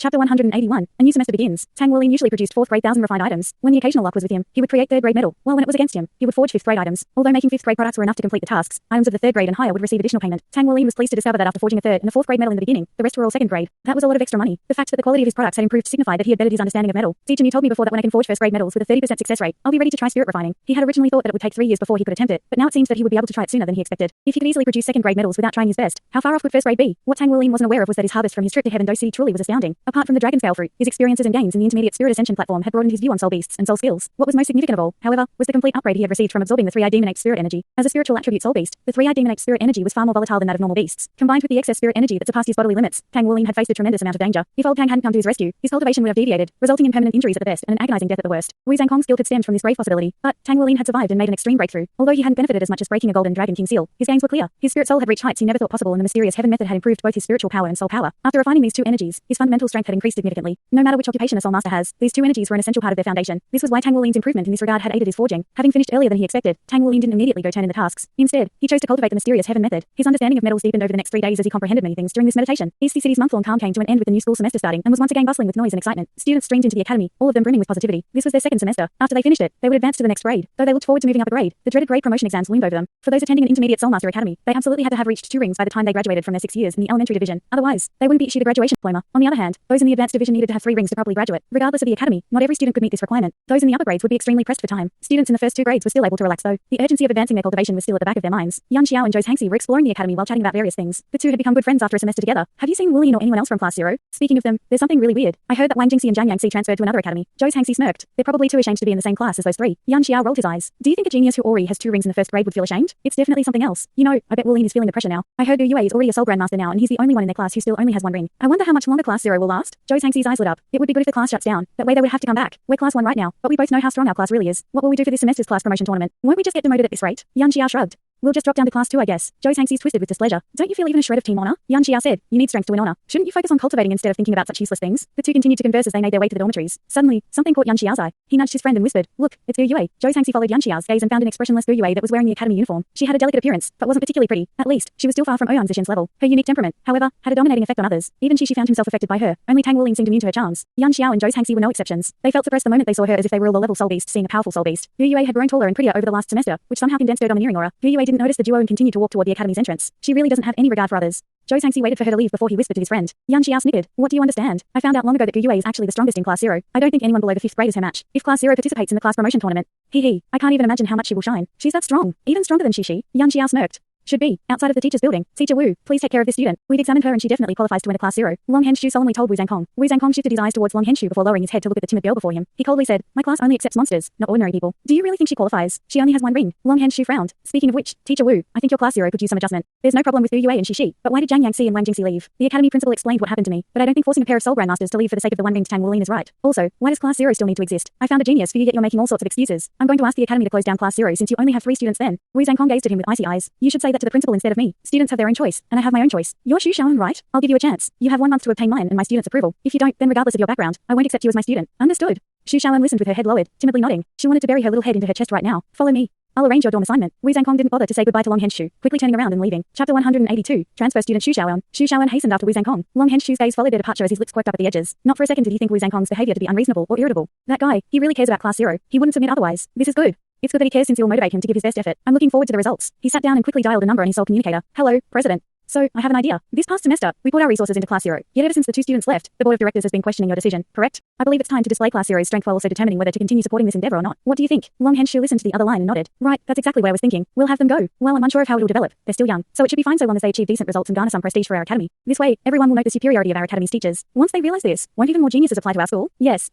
Chapter 181. A new semester begins. Tang Wuling usually produced 4th grade 1,000 refined items. When the occasional luck was with him, he would create 3rd grade metal, while when it was against him, he would forge 5th grade items. Although making 5th grade products were enough to complete the tasks, items of the 3rd grade and higher would receive additional payment. Tang Wuling was pleased to discover that after forging a 3rd and a 4th grade metal in the beginning, the rest were all 2nd grade. That was a lot of extra money. The fact that the quality of his products had improved signified that he had bettered his understanding of metal. Teacher, you told me before that when I can forge 1st grade metals with a 30% success rate, I'll be ready to try spirit refining. He had originally thought that it would take 3 years before he could attempt it, but now it seems that he would be able to try it sooner than he expected. If he could easily produce 2nd grade metals without trying his best, how far off could 1st grade be? What Tang Wuling wasn't aware of was that his harvest from his trip to Heaven Dou City truly was astounding. Apart from the dragon scale fruit, his experiences and gains in the intermediate spirit ascension platform had broadened his view on soul beasts and soul skills. What was most significant of all, however, was the complete upgrade he had received from absorbing the 3-eyed demonate spirit energy. As a spiritual attribute soul beast, the 3-eyed demonate spirit energy was far more volatile than that of normal beasts. Combined with the excess spirit energy that surpassed his bodily limits, Tang Wuling had faced a tremendous amount of danger. If old Tang hadn't come to his rescue, his cultivation would have deviated, resulting in permanent injuries at the best and an agonizing death at the worst. Wu Zhangkong's guilt had stemmed from this grave possibility, but Tang Wuling had survived and made an extreme breakthrough. Although he hadn't benefited as much as breaking a golden dragon king seal, his gains were clear. His spirit soul had reached heights he never thought possible, and the mysterious heaven method had improved both his spiritual power and soul power. After refining these two energies, his fundamental strength had increased significantly. No matter which occupation a soul master has, these two energies were an essential part of their foundation. This was why Tang Wuling's improvement in this regard had aided his forging. Having finished earlier than he expected, Tang Wuling didn't immediately go turn in the tasks. Instead, he chose to cultivate the mysterious heaven method. His understanding of metals deepened over the next 3 days as he comprehended many things during this meditation. East City's month-long calm came to an end with the new school semester starting and was once again bustling with noise and excitement. Students streamed into the academy, all of them brimming with positivity. This was their 2nd semester. After they finished it, they would advance to the next grade. Though they looked forward to moving up a grade, the dreaded grade promotion exams loomed over them. For those attending an intermediate soulmaster academy, they absolutely had to have reached 2 rings by the time they graduated from their 6 years in the elementary division. Otherwise, they wouldn't be issued a graduation diploma. On the other hand, those in the advanced division needed to have 3 rings to properly graduate. Regardless of the academy, not every student could meet this requirement. Those in the upper grades would be extremely pressed for time. Students in the first 2 grades were still able to relax though. The urgency of advancing their cultivation was still at the back of their minds. Yan Xiao and Zhou Hangxi were exploring the academy while chatting about various things. The two had become good friends after a semester together. Have you seen Wulian or anyone else from class 0? Speaking of them, there's something really weird. I heard that Wang Jingxi and Zhang Yangxi transferred to another academy. Zhou Hangxi smirked. They're probably too ashamed to be in the same class as those 3. Yan Xiao rolled his eyes. Do you think a genius who already has 2 rings in the 1st grade would feel ashamed? It's definitely something else. You know, I bet Wulian is feeling the pressure now. I heard Gu Yue is already a soul grandmaster now and he's the only one in their class who still only has 1 ring. I wonder how much longer class 0 will last. Zhou Hangxi's eyes lit up. It would be good if the class shuts down. That way they would have to come back. We're class 1 right now, but we both know how strong our class really is. What will we do for this semester's class promotion tournament? Won't we just get demoted at this rate? Yan Xiao shrugged. We'll just drop down to class 2, I guess. Zhou Hangxi's twisted with displeasure. Don't you feel even a shred of team honor? Yan Xiao said, you need strength to win honor. Shouldn't you focus on cultivating instead of thinking about such useless things? The two continued to converse as they made their way to the dormitories. Suddenly, something caught Yan Xiao's eye. He nudged his friend and whispered, look, it's Gu Yue. Zhou Hangxi followed Yan Xiao's gaze and found an expressionless Gu Yue that was wearing the academy uniform. She had a delicate appearance, but wasn't particularly pretty. At least, she was still far from Ouyang Zishan's level. Her unique temperament, however, had a dominating effect on others. Even she found himself affected by her. Only Tang Wuling seemed immune to her charms. Yan Xiao and Zhou Hangxi were no exceptions. They felt suppressed the moment they saw her as if they were a low-level soul beast seeing a powerful soul beast. Gu Yue had grown taller and prettier over the last semester, which somehow condensed her domineering aura. Gu Yue didn't notice the duo and continued to walk toward the academy's entrance. She really doesn't have any regard for others. Zhou Hangxi waited for her to leave before he whispered to his friend. Yan Xiao snickered. What do you understand? I found out long ago that Gu Yue is actually the strongest in class 0. I don't think anyone below the 5th grade is her match. If class 0 participates in the class promotion tournament, I can't even imagine how much she will shine. She's that strong. Even stronger than Shi. Yan Xiao smirked. Should be. Outside of the teacher's building. Teacher Wu, please take care of this student. We've examined her and she definitely qualifies to enter class 0. Long Henshu solemnly told Wu Zhangkong. Wu Zhangkong shifted his eyes towards Long Henshu before lowering his head to look at the timid girl before him. He coldly said, my class only accepts monsters, not ordinary people. Do you really think she qualifies? She only has 1 ring. Long Henshu frowned. Speaking of which, Teacher Wu, I think your class 0 could use some adjustment. There's no problem with Gu Yue and Shi, but why did Zhang Yangxi and Wang Jingxi leave? The academy principal explained what happened to me, but I don't think forcing a pair of soul grandmasters to leave for the sake of the 1 ring to Tang Wuling is right. Also, why does class 0 still need to exist? I found a genius for you yet you're making all sorts of excuses. I'm going to ask the academy to close down class 0 since you only have 3 students then. Wu Zhangkong gazed at him with icy eyes. You should say that to the principal instead of me. Students have their own choice. And I have my own choice. You're Xu Shaoan, right? I'll give you a chance. You have 1 month to obtain mine and my student's approval. If you don't, then regardless of your background, I won't accept you as my student. Understood? Xu Shaoan listened with her head lowered, timidly nodding. She wanted to bury her little head into her chest right now. Follow me. I'll arrange your dorm assignment. Wu Zhangkong didn't bother to say goodbye to Long Henshu, quickly turning around and leaving. Chapter 182. Transfer student Xu Shaoan. Xu Shaoan hastened after Wu Zhangkong. Long Henshu's gaze followed their departure as his lips quirked up at the edges. Not for a second did he think Wu Zhangkong's behavior to be unreasonable or irritable. That guy, he really cares about class 0. He wouldn't submit otherwise. This is good. It's good that he cares since it will motivate him to give his best effort. I'm looking forward to the results. He sat down and quickly dialed a number on his soul communicator. Hello, President. So, I have an idea. This past semester, we put our resources into class 0. Yet ever since the 2 students left, the board of directors has been questioning your decision, correct? I believe it's time to display class 0's strength while also determining whether to continue supporting this endeavor or not. What do you think? Long Henshu listened to the other line and nodded. Right, that's exactly what I was thinking. We'll have them go. Well, I'm unsure of how it will develop. They're still young, so it should be fine so long as they achieve decent results and garner some prestige for our academy. This way, everyone will note the superiority of our academy's teachers. Once they realize this, won't even more geniuses apply to our school? Yes.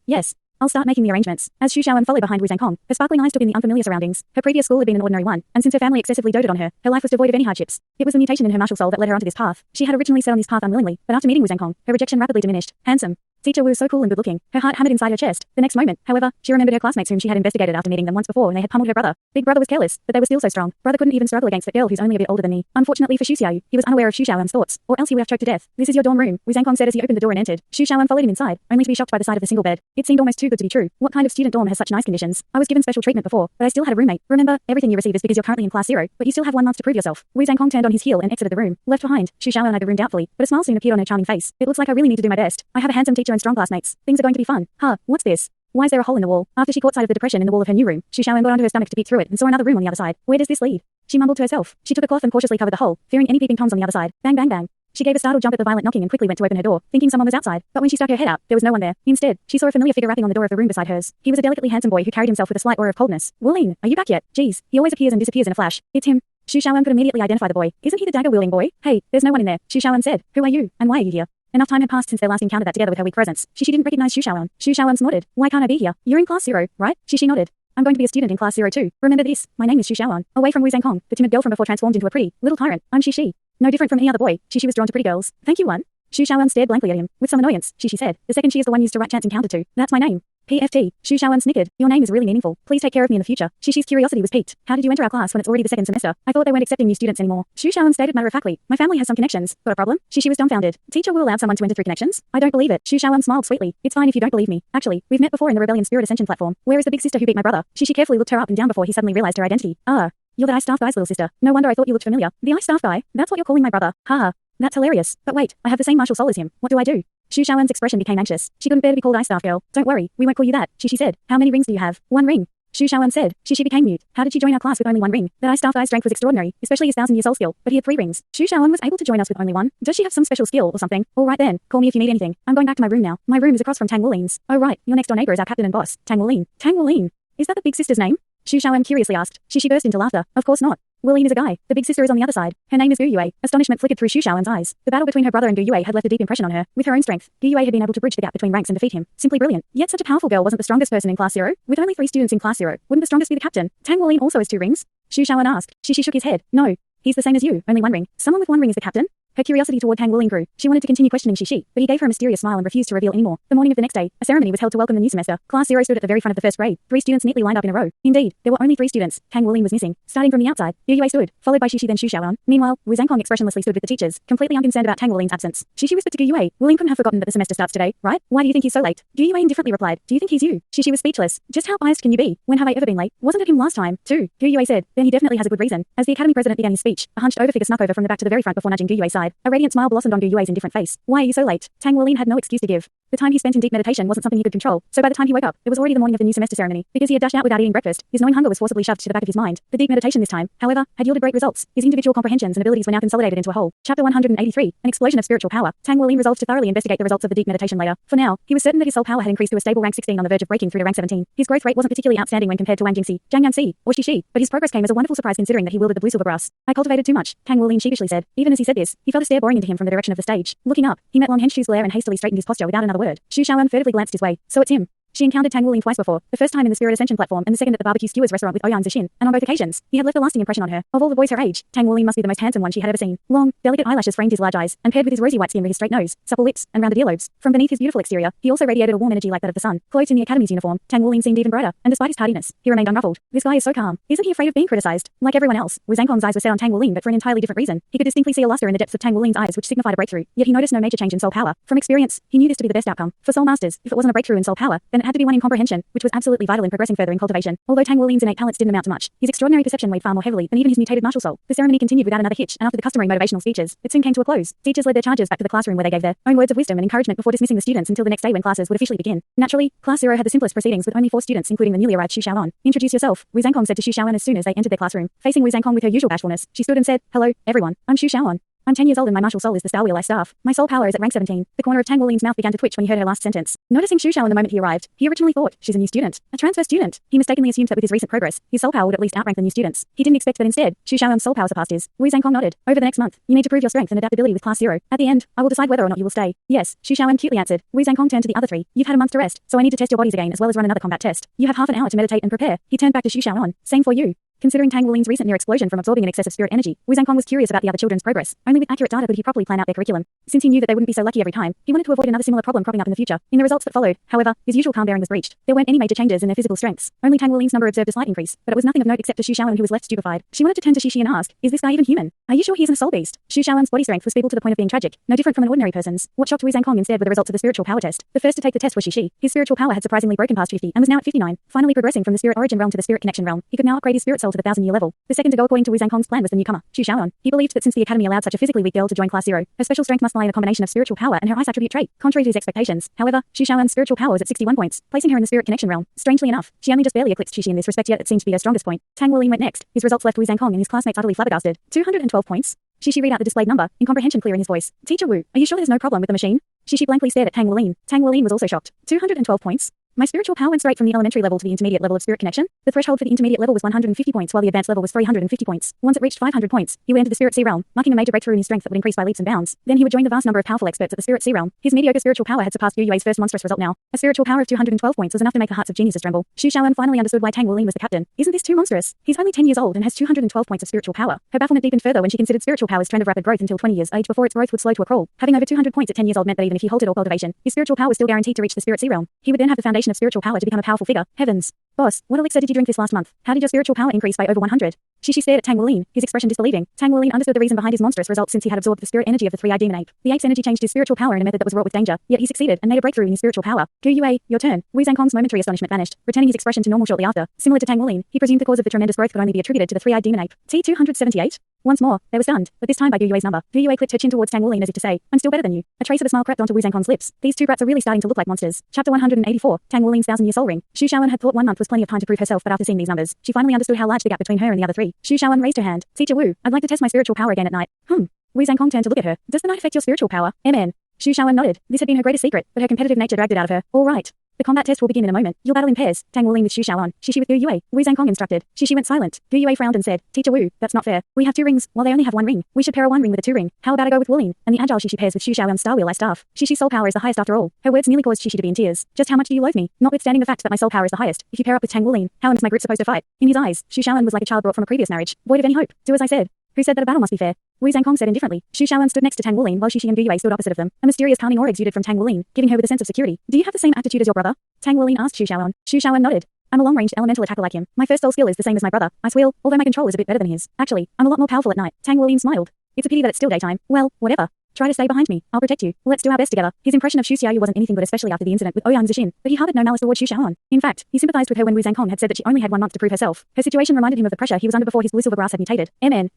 I'll start making the arrangements. As Xu Shaoan followed behind Wu Zhangkong, her sparkling eyes took in the unfamiliar surroundings. Her previous school had been an ordinary one, and since her family excessively doted on her life was devoid of any hardships. It was the mutation in her martial soul that led her onto this path. She had originally set on this path unwillingly, but after meeting Wu Zhangkong, her rejection rapidly diminished. Handsome. Teacher Wu was so cool and good-looking. Her heart hammered inside her chest. The next moment, however, she remembered her classmates whom she had investigated after meeting them once before when they had pummeled her brother. Big brother was careless, but they were still so strong. Brother couldn't even struggle against that girl who's only a bit older than me. Unfortunately for Xu Xiaoyu, he was unaware of Xu Shaoan's thoughts, or else he would have choked to death. This is your dorm room, Wu Zhangkong said as he opened the door and entered. Xu Shaoan followed him inside, only to be shocked by the sight of the single bed. It seemed almost too good to be true. What kind of student dorm has such nice conditions? I was given special treatment before, but I still had a roommate. Remember, everything you receive is because you're currently in class 0, but you still have 1 month to prove yourself. Wu Zhangkong turned on his heel and exited the room. Left behind, Xu Shaoan eyed the room doubtfully, but a smile soon appeared on her charming face. It looks like I really need to do my best. I have a handsome teacher teacher and strong classmates. Things are going to be fun. Huh, what's this? Why is there a hole in the wall? After she caught sight of the depression in the wall of her new room, Xu Shaoan got onto her stomach to peek through it and saw another room on the other side. Where does this lead? She mumbled to herself. She took a cloth and cautiously covered the hole, fearing any peeping toms on the other side. Bang, bang, bang. She gave a startled jump at the violent knocking and quickly went to open her door, thinking someone was outside. But when she stuck her head out, there was no one there. Instead, she saw a familiar figure rapping on the door of the room beside hers. He was a delicately handsome boy who carried himself with a slight aura of coldness. Wuling, are you back yet? Geez, he always appears and disappears in a flash. It's him. Xu Shaoan could immediately identify the boy. Isn't he the dagger-wielding boy? Hey, there's no one in there. Xu Shaoan said. Who are you, and why are you here? Enough time had passed since their last encounter that together with her weak presence, she didn't recognize Xu Shaoan. Xu Shaoan snorted. Why can't I be here? You're in class 0, right? She nodded. I'm going to be a student in class 0 too. Remember this, my name is Xu Shaoan. Away from Wu Zhangkong, the timid girl from before transformed into a pretty, little tyrant. I'm Xi. No different from any other boy, Xi was drawn to pretty girls. Thank you, one. Xu Shaoan stared blankly at him, with some annoyance. Xi said. The second she is the one used to write chants encountered to. That's my name. PFT. Xu Shaoan snickered. Your name is really meaningful. Please take care of me in the future. Shishi's curiosity was piqued. How did you enter our class when it's already the second semester? I thought they weren't accepting new students anymore. Xu Shaoan stated matter-of-factly. My family has some connections. Got a problem? Shishi was dumbfounded. Teacher will allow someone to enter through connections? I don't believe it. Xu Shaoan smiled sweetly. It's fine if you don't believe me. Actually, we've met before in the Rebellion Spirit Ascension platform. Where is the big sister who beat my brother? Shishi carefully looked her up and down before he suddenly realized her identity. Ah, you're the ice staff guy's little sister. No wonder I thought you looked familiar. The ice staff guy? That's what you're calling my brother. Haha. That's hilarious. But wait, I have the same martial soul as him. What do I do? Xu Shaoan's expression became anxious. She couldn't bear to be called ice staff girl. Don't worry, we won't call you that. Shishi said. How many rings do you have? 1 ring. Xu Shaoan said. Shishi became mute. How did she join our class with only 1 ring? That ice staff guy's strength was extraordinary, especially his 1,000-year soul skill, but he had 3 rings. Xu Shaoan was able to join us with only 1. Does she have some special skill or something? All right then, call me if you need anything. I'm going back to my room now. My room is across from Tang Wulin's. Oh right, your next door neighbor is our captain and boss, Tang Wulin. Tang Wulin. Is that the big sister's name? Xu Shaoan curiously asked. Shishi burst into laughter. Of course not. Wulin is a guy. The big sister is on the other side. Her name is Gu Yue. Astonishment flickered through Xu Shaoan's eyes. The battle between her brother and Gu Yue had left a deep impression on her. With her own strength, Gu Yue had been able to bridge the gap between ranks and defeat him. Simply brilliant. Yet such a powerful girl wasn't the strongest person in class 0. With only 3 students in class 0, wouldn't the strongest be the captain? Tang Wulin also has 2 rings? Xu Shaoan asked. Shishi shook his head. No. He's the same as you, only 1 ring. Someone with 1 ring is the captain? Her curiosity toward Tang Wulin grew. She wanted to continue questioning Shishi, but he gave her a mysterious smile and refused to reveal any more. The morning of the next day, a ceremony was held to welcome the new semester. Class 0 stood at the very front of the first grade. 3 students neatly lined up in a row. Indeed, there were only 3 students. Tang Wulin was missing. Starting from the outside, Yu Yue stood, followed by Shishi then Xu Shaoan. Meanwhile, Wu Zhangkong expressionlessly stood with the teachers, completely unconcerned about Tang Wulin's absence. Shishi whispered to Gu Yue. Wulin couldn't have forgotten that the semester starts today, right? Why do you think he's so late? Gu Yue indifferently replied. Do you think he's you? Shishi was speechless. Just how biased can you be? When have I ever been late? Wasn't it him last time, too? Gu Yue said. Then he definitely has a good reason. As the academy president began his speech, a hunched over figure snuck over from the back to the very front before nudging Gu Yue's side. A radiant smile blossomed on Gu Yue's indifferent face. Why are you so late? Tang Wulin had no excuse to give. The time he spent in deep meditation wasn't something he could control, so by the time he woke up, it was already the morning of the new semester ceremony. Because he had dashed out without eating breakfast, his gnawing hunger was forcibly shoved to the back of his mind. The deep meditation this time, however, had yielded great results. His individual comprehensions and abilities were now consolidated into a whole. Chapter 183, An Explosion of Spiritual Power. Tang Wulin resolved to thoroughly investigate the results of the deep meditation later. For now, he was certain that his soul power had increased to a stable rank 16 on the verge of breaking through to rank 17. His growth rate wasn't particularly outstanding when compared to Wang Jingxi, Zhang Yanxi, or Shishi, but his progress came as a wonderful surprise considering that he wielded the blue silver grass. I cultivated too much, Tang Wulin sheepishly said. Even as he said this, he felt a stare boring into him from the direction of the stage. Looking up, he met Long Henshu's glare and hastily straightened his posture without another word. Xu Shaoan furtively glanced his way. So it's him. She encountered Tang Wulin twice before, the first time in the Spirit Ascension platform and the second at the barbecue skewers restaurant with Ouyang Zixin, and on both occasions, he had left a lasting impression on her. Of all the boys her age, Tang Wulin must be the most handsome one she had ever seen. Long, delicate eyelashes framed his large eyes, and paired with his rosy white skin were his straight nose, supple lips, and rounded earlobes. From beneath his beautiful exterior, he also radiated a warm energy like that of the sun. Clothed in the academy's uniform, Tang Wulin seemed even brighter, and despite his tardiness, he remained unruffled. This guy is so calm. Isn't he afraid of being criticized? Like everyone else, Wu Zhangkong's eyes were set on Tang Wulin but for an entirely different reason. He could distinctly see a luster in the depths of Tang Wulin's eyes which signified a breakthrough, yet he noticed no major change in soul power. From experience, he knew this to be the best outcome. For soul masters, if it wasn't a breakthrough in soul power, then it had to be one in comprehension, which was absolutely vital in progressing further in cultivation. Although Tang Wulin's innate talents didn't amount to much, his extraordinary perception weighed far more heavily than even his mutated martial soul. The ceremony continued without another hitch, and after the customary motivational speeches, it soon came to a close. Teachers led their charges back to the classroom where they gave their own words of wisdom and encouragement before dismissing the students until the next day when classes would officially begin. Naturally, Class 0 had the simplest proceedings with only 4 students, including the newly arrived Xu Shaoan. Introduce yourself, Wu Zhangkong said to Xu Shaoan as soon as they entered their classroom. Facing Wu Zhangkong with her usual bashfulness, she stood and said, Hello, everyone. I'm Xu Shaoan. I'm 10 years old and my martial soul is the Star Wheel I staff. My soul power is at rank 17. The corner of Tang Wulin's mouth began to twitch when he heard her last sentence. Noticing Xu Shaoan the moment he arrived, he originally thought, she's a new student. A transfer student. He mistakenly assumed that with his recent progress, his soul power would at least outrank the new students. He didn't expect that instead, Xu Shaoan's soul power surpassed his. Wu Zhangkong nodded. Over the next month, you need to prove your strength and adaptability with Class 0. At the end, I will decide whether or not you will stay. Yes, Xu Shaoan cutely answered. Wu Zhangkong turned to the other 3. You've had a month to rest, so I need to test your bodies again as well as run another combat test. You have half an hour to meditate and prepare. He turned back to Xu Shaoan. Same for you. Considering Tang Wulin's recent near explosion from absorbing an excess of spirit energy, Wu Zhangkong was curious about the other children's progress. Only with accurate data could he properly plan out their curriculum. Since he knew that they wouldn't be so lucky every time, he wanted to avoid another similar problem cropping up in the future. In the results that followed, however, his usual calm bearing was breached. There weren't any major changes in their physical strengths. Only Tang Wulin's number observed a slight increase, but it was nothing of note except to Xu Shaoan who was left stupefied. She wanted to turn to Shishi and ask, is this guy even human? Are you sure he isn't a soul beast? Xu Shaoan's body strength was feeble to the point of being tragic, no different from an ordinary person's. What shocked Wu Zhangkong instead were the results of the spiritual power test. The first to take the test was Shishi. His spiritual power had surprisingly broken past 50 and was now at 59, finally progressing from the spirit origin realm to the spirit connection realm. He could now upgrade his spirit soul threshold to the 1,000-year level. The second to go according to Wu Zhangkong's plan was the newcomer, Xu Xiaoan. He believed that since the academy allowed such a physically weak girl to join Class 0, her special strength must lie in a combination of spiritual power and her ice attribute trait. Contrary to his expectations, however, Xu Xiaoan's spiritual power was at 61 points, placing her in the spirit connection realm. Strangely enough, she only just barely eclipsed Xu Xi in this respect, yet it seemed to be her strongest point. Tang Wuling went next. His results left Wu Zhangkong and his classmates utterly flabbergasted. 212 points. Xi read out the displayed number, incomprehension clear in his voice. Teacher Wu, are you sure there's no problem with the machine? Xi blankly stared at Tang Wuling. Tang Wuling was also shocked. 212 points? My spiritual power went straight from the elementary level to the intermediate level of spirit connection. The threshold for the intermediate level was 150 points, while the advanced level was 350 points. Once it reached 500 points, he would enter the spirit sea realm, marking a major breakthrough in his strength that would increase by leaps and bounds. Then he would join the vast number of powerful experts at the spirit sea realm. His mediocre spiritual power had surpassed Yu Yue's first monstrous result now. A spiritual power of 212 points was enough to make the hearts of geniuses tremble. Xu Xiaoan finally understood why Tang Wuling was the captain. Isn't this too monstrous? He's only 10 years old and has 212 points of spiritual power. Her bafflement deepened further when she considered spiritual power's trend of rapid growth until 20 years age before its growth would slow to a crawl. Having over 200 points at 10 years old meant that even if he halted all cultivation, his spiritual power was still guaranteed to reach the spirit sea realm. He would then have the foundation of spiritual power to become a powerful figure. Heavens. Boss, what elixir did you drink this last month? How did your spiritual power increase by over 100? Xi stared at Tang Wuling, his expression disbelieving. Tang Wuling understood the reason behind his monstrous results since he had absorbed the spirit energy of the three-eyed demon ape. The ape's energy changed his spiritual power in a method that was wrought with danger, yet he succeeded and made a breakthrough in his spiritual power. Gu Yue, your turn. Wu Zhangkong's momentary astonishment vanished, returning his expression to normal shortly after. Similar to Tang Wuling, he presumed the cause of the tremendous growth could only be attributed to the three-eyed demon ape. T278? Once more, they were stunned, but this time by Gu Yue's number. Gu Yue clipped her chin towards Tang Wuling as if to say, I'm still better than you. A trace of a smile crept onto Wu Zhangkong's lips. These two brats are really starting to look like monsters. Chapter 184, Tang Wuling's 1,000-year soul ring. Xu Xiaoan had thought 1 month was plenty of time to prove herself, but after seeing these numbers, she finally understood how large the gap between her and the other three. Xu Xiaoan raised her hand. Teacher Wu, I'd like to test my spiritual power again at night. Wu Zhangkong turned to look at her. Does the night affect your spiritual power? MN. Xu Xiaoan nodded. This had been her greatest secret, but her competitive nature dragged it out of her. All right. The combat test will begin in a moment. You'll battle in pairs. Tang Wuling with Xu Xiaoan, Xi with Gu Yue. Wu Zhangkong instructed. Xi went silent. Gu Yue frowned and said, Teacher Wu, that's not fair. We have 2 rings, while they only have 1 ring. We should pair a 1 ring with a 2 ring. How about I go with Wuling? And the agile Xi pairs with Xu Xiaoan's star wheel staff. Xi's soul power is the highest after all. Her words nearly caused Xi to be in tears. Just how much do you loathe me? Notwithstanding the fact that my soul power is the highest, if you pair up with Tang Wuling, how is my group supposed to fight? In his eyes, Xu Xiaoan was like a child brought from a previous marriage, void of any hope. Do as I said. Who said that a battle must be fair? Wu Zhangkong said indifferently. Xu Xiaoan stood next to Tang Wuling while Xi and Gu Yue stood opposite of them. A mysterious calming aura exuded from Tang Wuling, giving her with a sense of security. Do you have the same attitude as your brother? Tang Wuling asked Xu Xiaoan. Xu Xiaoan nodded. I'm a long-range elemental attacker like him. My first soul skill is the same as my brother, Ice Wheel, although my control is a bit better than his. Actually, I'm a lot more powerful at night. Tang Wuling smiled. It's a pity that it's still daytime. Well, whatever. Try to stay behind me. I'll protect you. Let's do our best together. His impression of Xu Xiaoyu wasn't anything good, especially after the incident with Ouyang Zixin, but he harbored no malice toward Xu Xiaoan. In fact, he sympathized with her when Wu Zhangkong had said that she only had 1 month to prove herself. Her situation reminded him of the pressure he was under before his blue silver grass had mutated. MN.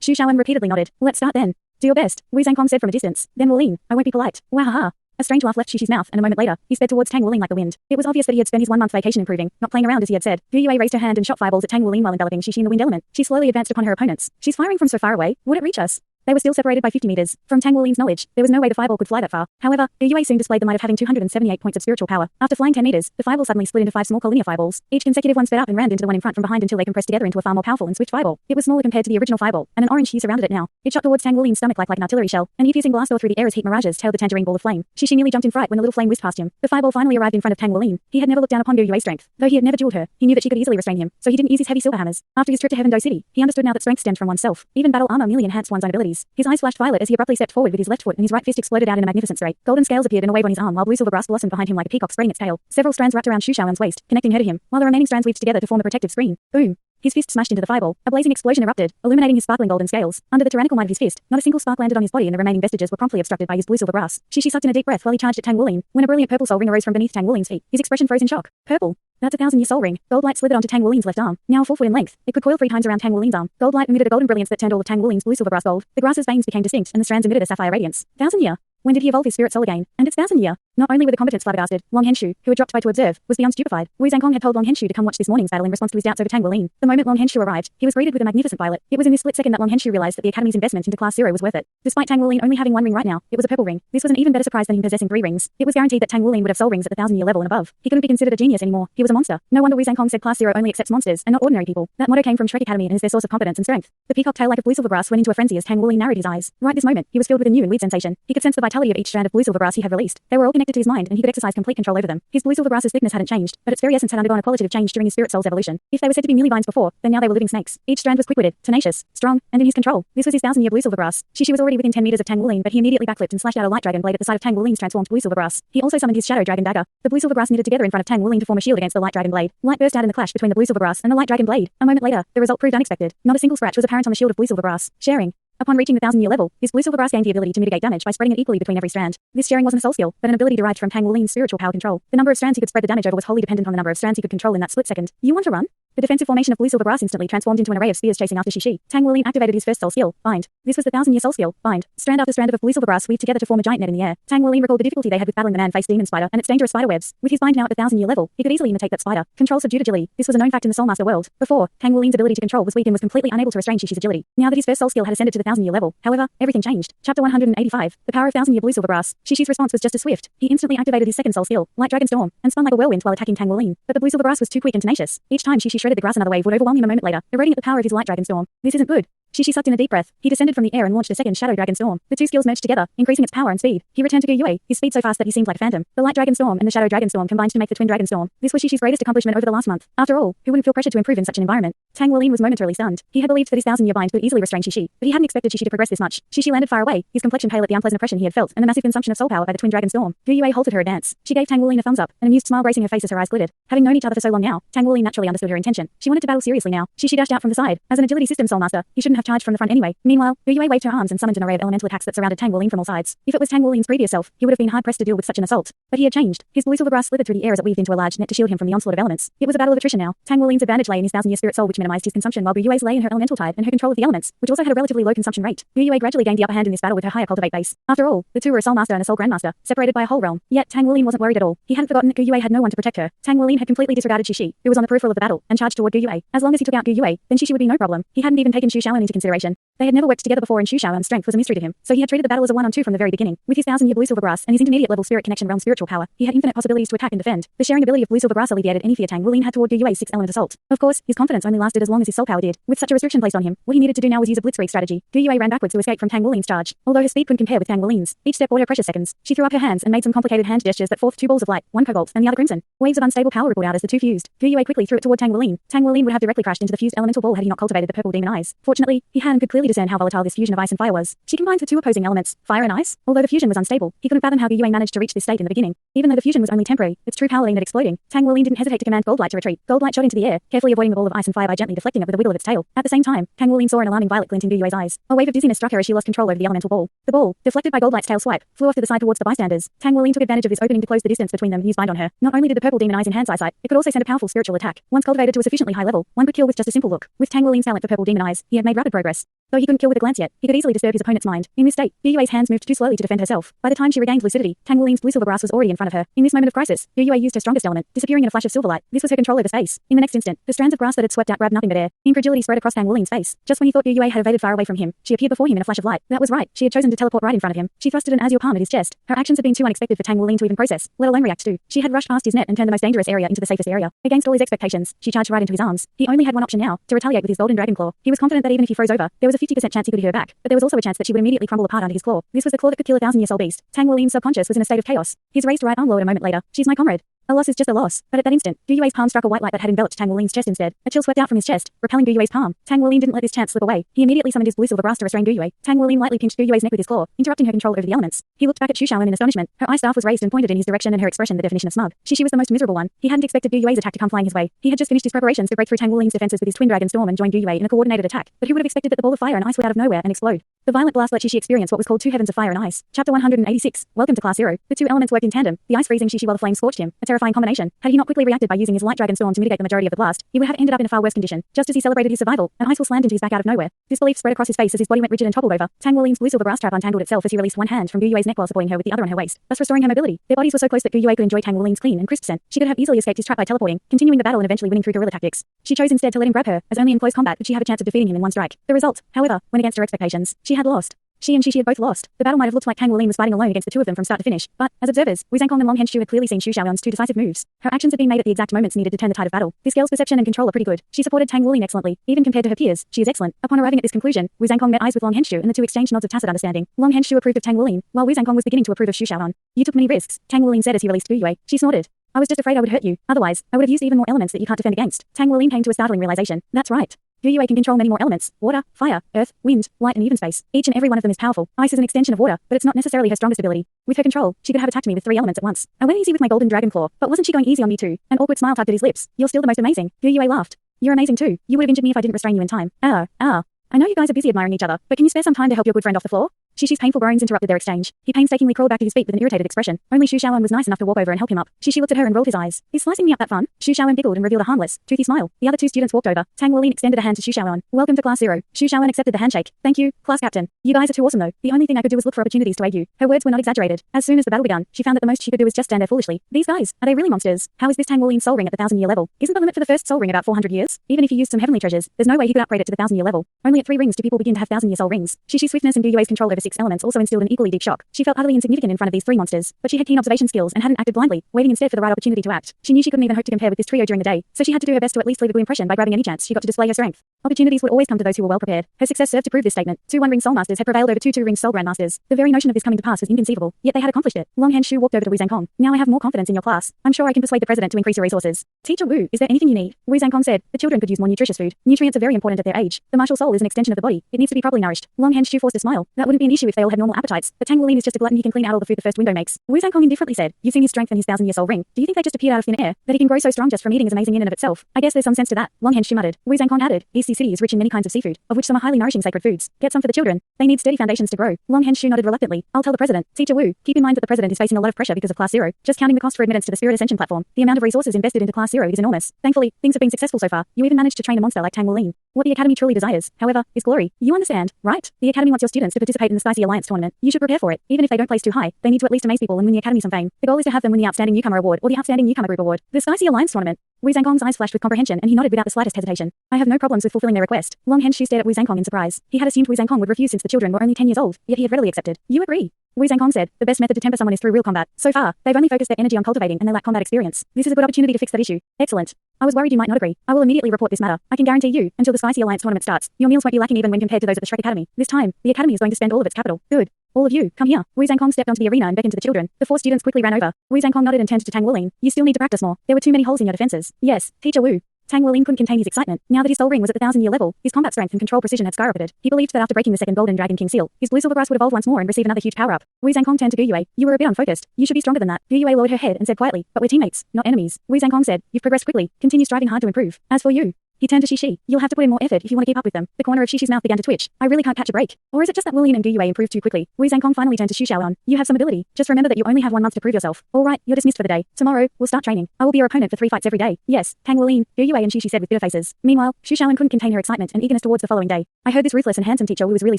Xu Xiaoan repeatedly nodded. Let's start then. Do your best, Wu Zhangkong said from a distance. Then Wuling, I won't be polite. Wahaha. A strange laugh left Xi's mouth, and a moment later, he sped towards Tang Wuling like the wind. It was obvious that he had spent his 1 month vacation improving, not playing around as he had said. Gu Yue raised her hand and shot fireballs at Tang Wuling while enveloping Xi in the wind element. She slowly advanced upon her opponents. She's firing from so far away. Would it reach us? They were still separated by 50 meters. From Tang Wuling's knowledge, there was no way the fireball could fly that far. However, Gu Yue soon displayed the might of having 278 points of spiritual power. After flying 10 meters, the fireball suddenly split into 5 small collinear fireballs. Each consecutive one sped up and rammed into the one in front from behind until they compressed together into a far more powerful and swift fireball. It was smaller compared to the original fireball, and an orange hue surrounded it now. It shot towards Tang Wuling's stomach like an artillery shell. An ear-piercing blast tore through the air as heat mirages tailed the tangerine ball of flame. Xi nearly jumped in fright when the little flame whizzed past him. The fireball finally arrived in front of Tang Wuling. He had never looked down upon Gu Yue's strength. Though he had never dueled her, he knew that she could easily restrain him, so he didn't use his heavy silver hammers. After his trip to Heaven Dou City, he understood now that strength stemmed from oneself. Even battle armor merely enhanced one's own abilities. His eyes flashed violet as he abruptly stepped forward with his left foot and his right fist exploded out in a magnificent straight. Golden scales appeared in a wave on his arm while blue silver grass blossomed behind him like a peacock spreading its tail. Several strands wrapped around Xu Xiaoan's waist, connecting her to him, while the remaining strands weaved together to form a protective screen. Boom. His fist smashed into the fireball. A blazing explosion erupted, illuminating his sparkling golden scales. Under the tyrannical might of his fist, not a single spark landed on his body and the remaining vestiges were promptly obstructed by his blue silver grass. Xi sucked in a deep breath while he charged at Tang Wuling. When a brilliant purple soul ring arose from beneath Tang Wuling's feet, his expression froze in shock. Purple. That's a 1,000-year soul ring. Gold light slithered onto Tang Wuling's left arm, now a 4 foot in length. It could coil 3 times around Tang Wuling's arm. Gold light emitted a golden brilliance that turned all of Tang Wuling's blue silver grass gold. The grass's veins became distinct and the strands emitted a sapphire radiance. 1,000-year. When did he evolve his spirit soul again? And it's 1,000-year. Not only were the combatants flabbergasted, Long Henshu, who had dropped by to observe, was beyond stupefied. Wu Zhangkong had told Long Henshu to come watch this morning's battle in response to his doubts over Tang Wuling. The moment Long Henshu arrived, he was greeted with a magnificent violet. It was in this split second that Long Henshu realized that the Academy's investment into Class 0 was worth it. Despite Tang Wuling only having 1 ring right now, it was a purple ring. This was an even better surprise than him possessing 3 rings. It was guaranteed that Tang Wuling would have soul rings at the 1,000-year level and above. He couldn't be considered a genius anymore. He was a monster. No wonder Wu Zhangkong said Class 0 only accepts monsters and not ordinary people. That motto came from Shrek Academy and is their source of competence and strength. The peacock tail like of blue silver grass went into a frenzy as Tang Wuling narrowed his eyes. Right this moment, he was filled with a new and weird sensation. He could sense the vitality of each strand of blue silver grass he had released. They were all connected to his mind and he could exercise complete control over them. His blue silver grass's thickness hadn't changed, but its very essence had undergone a qualitative change during his spirit soul's evolution. If they were said to be merely vines before, then now they were living snakes. Each strand was quick-witted, tenacious, strong, and in his control. This was his 1,000-year blue silver grass. Xi was already within 10 meters of Tang Wuling, but he immediately backflipped and slashed out a light dragon blade at the side of Tang Wuling's transformed blue silver grass. He also summoned his shadow dragon dagger. The blue silver grass knitted together in front of Tang Wuling to form a shield against the light dragon blade. Light burst out in the clash between the blue silver grass and the light dragon blade. A moment later, the result proved unexpected. Not a single scratch was apparent on the shield of blue silver grass. Sharing. Upon reaching the 1,000-year level, his blue silver grass gained the ability to mitigate damage by spreading it equally between every strand. This sharing wasn't a soul skill, but an ability derived from Tang Wuling's spiritual power control. The number of strands he could spread the damage over was wholly dependent on the number of strands he could control in that split second. You want to run? The defensive formation of blue-silver brass instantly transformed into an array of spears chasing after Shi. Tang Wuling activated his first soul skill, bind. This was the 1,000-year soul skill, bind. Strand after strand of blue-silver brass weaved together to form a giant net in the air. Tang Wuling recalled the difficulty they had with battling the man-faced demon spider and its dangerous spider webs. With his bind now at the 1,000-year level, he could easily imitate that spider. Control subdued agility. This was a known fact in the Soulmaster world. Before, Tang Wuling's ability to control was weak and was completely unable to restrain Shishi's agility. Now that his first soul skill had ascended to the 1,000-year level, however, everything changed. Chapter 185. The power of 1,000-year blue-silver brass. Shishi's response was just as swift. He instantly activated his second soul skill, Light Dragon Storm, and spun like a whirlwind while attacking Tang Wuling. But the blue-silver brass was too quick and tenacious. Each time Shishi shredded the grass, another wave would overwhelm him a moment later, eroding at the power of his Light Dragon Storm. This isn't good. Shishi sucked in a deep breath. He descended from the air and launched a second Shadow Dragon Storm. The two skills merged together, increasing its power and speed. He returned to Guiyue, his speed so fast that he seemed like a phantom. The Light Dragon Storm and the Shadow Dragon Storm combined to make the Twin Dragon Storm. This was Shishi's greatest accomplishment over the last month. After all, who wouldn't feel pressured to improve in such an environment? Tang Wuling was momentarily stunned. He had believed that his 1,000-year bind could easily restrain Shishi, but he hadn't expected Shishi to progress this much. Shishi landed far away, his complexion pale at the unpleasant oppression he had felt, and the massive consumption of soul power by the Twin Dragon Storm. Guiyue halted her advance. She gave Tang Wuling a thumbs up, an amused smile gracing her face as her eyes glittered. Having known each other for so long now, Tang Wuling naturally understood her intention. She wanted to battle seriously now. Shishi dashed out from the side. As an agility system Soulmaster, he shouldn't have charged from the front anyway. Meanwhile, Guiyue waved her arms and summoned an array of elemental attacks that surrounded Tang Wuling from all sides. If it was Tang Wuling's previous self, he would have been hard-pressed to deal with such an assault. But he had changed. His blue-silver brass slithered through the air as it weaved into a large net to shield him from the onslaught of elements. It was a battle of attrition now. Tang Wuling's advantage lay in his 1,000-year spirit soul, which minimized his consumption, while Guiyue's lay in her elemental tide and her control of the elements, which also had a relatively low consumption rate. Guiyue gradually gained the upper hand in this battle with her higher cultivate base. After all, the two were a soul master and a soul grandmaster, separated by a whole realm. Yet Tang Wuling wasn't worried at all. He hadn't forgotten that Guiyue had no one to protect her. Tang Wuling had completely disregarded Shishi, who was on the peripheral of the battle, and charged toward Guiyue. As long as he took out Guiyue, then Shishi would be no problem. He hadn't even taken Xu Shaoan into consideration. They had never worked together before, and Xu Shaoan's strength was a mystery to him, so he had treated the battle as a 1-on-2 from the very beginning. With his 1,000-year blue-silver brass and his intermediate level spirit connection realm spiritual power, he had infinite possibilities to attack and defend. The sharing ability of blue-silver brass alleviated any fear Tang Wuling had toward Guiyue's 6-element assault. Of course, his confidence only lasted as long as his soul power did. With such a restriction placed on him, what he needed to do now was use a blitzkrieg strategy. Guiyue ran backwards to escape from Tang Wuling's charge. Although her speed couldn't compare with Tang Wuling's, each step bought her precious seconds. She threw up her hands and made some complicated hand gestures that formed two balls of light, one cobalt and the other crimson. Waves of unstable power rippled out as the two fused. Guiyue quickly threw it toward Tang Wuling. Tang Wuling would have directly crashed into the fused elemental ball had he not cultivated the purple demon eyes. Fortunately, he had and could clearly discern how volatile this fusion of ice and fire was. She combined the two opposing elements, fire and ice. Although the fusion was unstable, he couldn't fathom how Guiyue managed to reach this state in the beginning. Even though the fusion was only temporary, its true power aimed at exploding. Tang Wuling didn't hesitate to command Goldlight to retreat. Goldlight shot into the air, carefully avoiding the ball of ice and fire by gently deflecting it with a wiggle of its tail. At the same time, Tang Wuling saw an alarming violet glint in Guiyue's eyes. A wave of dizziness struck her as she lost control over the elemental ball. The ball, deflected by Goldlight's tail swipe, flew off to the side towards the bystanders. Tang Wuling took advantage of this opening to close the distance between them and use bind on her. Not only did the purple demon eyes enhance eyesight, it could also send a powerful spiritual attack. Once cultivated to a sufficiently high level, one could kill with just a simple look. With Tang Wuling's talent for purple demon eyes, he had made rapid progress. Though he couldn't kill with a glance yet, he could easily disturb his opponent's mind. In this state, Guiyue's hands moved too slowly to defend herself. By the time she regained lucidity, Tang Wuling's blue-silver brass was already in front of her. In this moment of crisis, Guiyue used her strongest element, disappearing in a flash of silver light. This was her control over space. In the next instant, the strands of grass that had swept out grabbed nothing but air. Incredulity spread across Tang Wuling's face. Just when he thought Guiyue had evaded far away from him, she appeared before him in a flash of light. That was right. She had chosen to teleport right in front of him. She thrusted an azure palm at his chest. Her actions had been too unexpected for Tang Wuling to even process, let alone react to. She had rushed past his net and turned the most dangerous area into the safest area. Against all his expectations, she charged right into his arms. He only had one option now, to retaliate with his golden dragon claw. He was confident that even if he froze over, there was a 50% chance he could hit her back, but there was also a chance that she would immediately crumble apart under his claw. This was the claw that could kill a 1,000-year soul beast. Tang Wuling's subconscious was in a state of chaos. His raised right arm lowered a moment later. She's my comrade. A loss is just a loss. But at that instant, Guiyue's palm struck a white light that had enveloped Tang Wuling's chest instead. A chill swept out from his chest, repelling Guiyue's palm. Tang Wuling didn't let this chance slip away. He immediately summoned his blue-silver brass to restrain Guiyue. Tang Wuling lightly pinched Guiyue's neck with his claw, interrupting her control over the elements. He looked back at Xu Shaoan in astonishment. Her eye staff was raised and pointed in his direction, and her expression the definition of smug. She was the most miserable one. He hadn't expected Guiyue's attack to come flying his way. He had just finished his preparations to break through Tang Wuling's defenses with his twin dragon storm and join Guiyue in a coordinated attack. But who would have expected that the ball of fire and ice would out of nowhere and explode? The violent blast let Shishi experience what was called two heavens of fire and ice. Chapter 186. Welcome to Class 0. The two elements worked in tandem, the ice freezing Shishi while the flames scorched him. A terrifying combination. Had he not quickly reacted by using his light dragon storm to mitigate the majority of the blast, he would have ended up in a far worse condition. Just as he celebrated his survival, an ice will slammed into his back out of nowhere. Disbelief spread across his face as his body went rigid and toppled over. Tang Wuling's blue-silver brass trap untangled itself as he released one hand from Guiyue's neck while supporting her with the other on her waist, thus restoring her mobility. Their bodies were so close that Guiyue could enjoy Tang Wuling's clean and crisp scent. She could have easily escaped his trap by teleporting, continuing the battle and eventually winning through guerrilla tactics. She chose instead to let him grab her, as only in close combat could she have a chance of defeating him in one strike. The result, however, went against her expectations. She had lost. She and Shishi had both lost. The battle might have looked like Tang Wuling was fighting alone against the two of them from start to finish, but, as observers, Wu Zhangkong and Long Henshu had clearly seen Xu Shaoan's two decisive moves. Her actions had been made at the exact moments needed to turn the tide of battle. This girl's perception and control are pretty good. She supported Tang Wuling excellently. Even compared to her peers, she is excellent. Upon arriving at this conclusion, Wu Zhangkong met eyes with Long Henshu and the two exchanged nods of tacit understanding. Long Henshu approved of Tang Wuling, while Wu Zhangkong was beginning to approve of Xu Shaoan. You took many risks, Tang Wuling said as he released Guiyue. She snorted. I was just afraid I would hurt you. Otherwise, I would have used even more elements that you can't defend against. Tang Wuling came to a startling realization. That's right. Guiyue can control many more elements: water, fire, earth, wind, light, and even space. Each and every one of them is powerful. Ice is an extension of water, but it's not necessarily her strongest ability. With her control, she could have attacked me with 3 elements at once. I went easy with my golden dragon claw, but wasn't she going easy on me too? An awkward smile tugged at his lips. You're still the most amazing. Guiyue laughed. You're amazing too. You would have injured me if I didn't restrain you in time. I know you guys are busy admiring each other, but can you spare some time to help your good friend off the floor? Shishi's painful groans interrupted their exchange. He painstakingly crawled back to his feet with an irritated expression. Only Xu Xiaoan was nice enough to walk over and help him up. Shishi looked at her and rolled his eyes. Is slicing me up that fun? Xu Xiaoan giggled and revealed a harmless, toothy smile. The other two students walked over. Tang Wuling extended a hand to Xu Xiaoan. Welcome to Class 0. Xu Xiaoan accepted the handshake. Thank you, Class Captain. You guys are too awesome though. The only thing I could do was look for opportunities to aid you. Her words were not exaggerated. As soon as the battle began, she found that the most she could do was just stand there foolishly. These guys, are they really monsters? How is this Tang Wuling's soul ring at the 1,000-year level? Isn't the limit for the first soul ring about 400 years? Even if he used some heavenly treasures, there's no way he could upgrade it to the 1,000-year level. Only at 3 rings do people begin to have 1,000-year soul rings. Shishi's swiftness and Dou Yue's control over 6 elements also instilled an equally deep shock. She felt utterly insignificant in front of these 3 monsters, but she had keen observation skills and hadn't acted blindly, waiting instead for the right opportunity to act. She knew she couldn't even hope to compare with this trio during the day, so she had to do her best to at least leave a good impression by grabbing any chance she got to display her strength. Opportunities would always come to those who were well prepared. Her success served to prove this statement. 2 1-ring soul masters had prevailed over 2 2-ring soul grandmasters. The very notion of this coming to pass was inconceivable, yet they had accomplished it. Longhand Shu walked over to Wu Zhangkong. Now I have more confidence in your class. I'm sure I can persuade the president to increase your resources. Teacher Wu, is there anything you need? Wu Zhangkong said. The children could use more nutritious food. Nutrients are very important at their age. The martial soul is an extension of the body. It needs to be properly nourished. Longhand Shu forced a smile. That wouldn't be an issue if they all had normal appetites, but Tang Wulin is just a glutton. He can clean out all the food the first window makes. Wu Zhangkong indifferently said. You've seen his strength and his 1,000-year soul ring. Do you think they just appeared out of thin air? That he can grow so strong just from eating is amazing in and of itself. I guess there's some sense to that. Longhand Shu muttered. Wu Zhangkong added. East Sea City is rich in many kinds of seafood, of which some are highly nourishing sacred foods. Get some for the children. They need sturdy foundations to grow. Longhand Shu nodded reluctantly. I'll tell the president. Teacher Wu, keep in mind that the president is facing a lot of pressure because of Class 0. Just counting the cost for admittance to the Spirit Ascension platform, the amount of resources invested into Class 0 is enormous. Thankfully, things have been successful so far. You even managed to train a monster like Tang Wulin. What the Academy truly desires, however, is glory. You understand, right? The Academy wants your students to participate in the Spicy Alliance tournament. You should prepare for it. Even if they don't place too high, they need to at least amaze people and win the Academy some fame. The goal is to have them win the Outstanding Newcomer Award or the Outstanding Newcomer Group Award. The Spicy Alliance tournament. Wu Zhangkong's eyes flashed with comprehension and he nodded without the slightest hesitation. I have no problems with fulfilling their request. Longhand Shu stared at Wu Zhangkong in surprise. He had assumed Wu Zhangkong would refuse since the children were only 10 years old, yet he had readily accepted. You agree? Wu Zhangkong said, the best method to temper someone is through real combat. So far, they've only focused their energy on cultivating and they lack combat experience. This is a good opportunity to fix that issue. Excellent. I was worried you might not agree. I will immediately report this matter. I can guarantee you, until the Spicy Alliance tournament starts, your meals won't be lacking even when compared to those at the Shrek Academy. This time, the Academy is going to spend all of its capital. Good. All of you, come here. Wu Zhangkong stepped onto the arena and beckoned to the children. The 4 students quickly ran over. Wu Zhangkong nodded and turned to Tang Wulin. You still need to practice more. There were too many holes in your defenses. Yes, Teacher Wu. Tang Wulin couldn't contain his excitement. Now that his soul ring was at the 1,000-year level, his combat strength and control precision had skyrocketed. He believed that after breaking the second Golden Dragon King seal, his blue silver grass would evolve once more and receive another huge power-up. Wu Zhangkong turned to Dou Yue. You were a bit unfocused. You should be stronger than that. Dou Yue lowered her head and said quietly, but we're teammates, not enemies. Wu Zhangkong said, you've progressed quickly. Continue striving hard to improve. As for you, he turned to Shishi. You'll have to put in more effort if you want to keep up with them. The corner of Shishi's mouth began to twitch. I really can't catch a break. Or is it just that Wulin and Dou Yue improved too quickly? Wu Zhangkong finally turned to Xu Xiaoan. You have some ability. Just remember that you only have 1 month to prove yourself. All right, you're dismissed for the day. Tomorrow, we'll start training. I will be your opponent for 3 fights every day. Yes, Tang Wulin, Dou Yue and Shishi said with bitter faces. Meanwhile, Xu Xiaoan couldn't contain her excitement and eagerness towards the following day. I heard this ruthless and handsome teacher Wu was really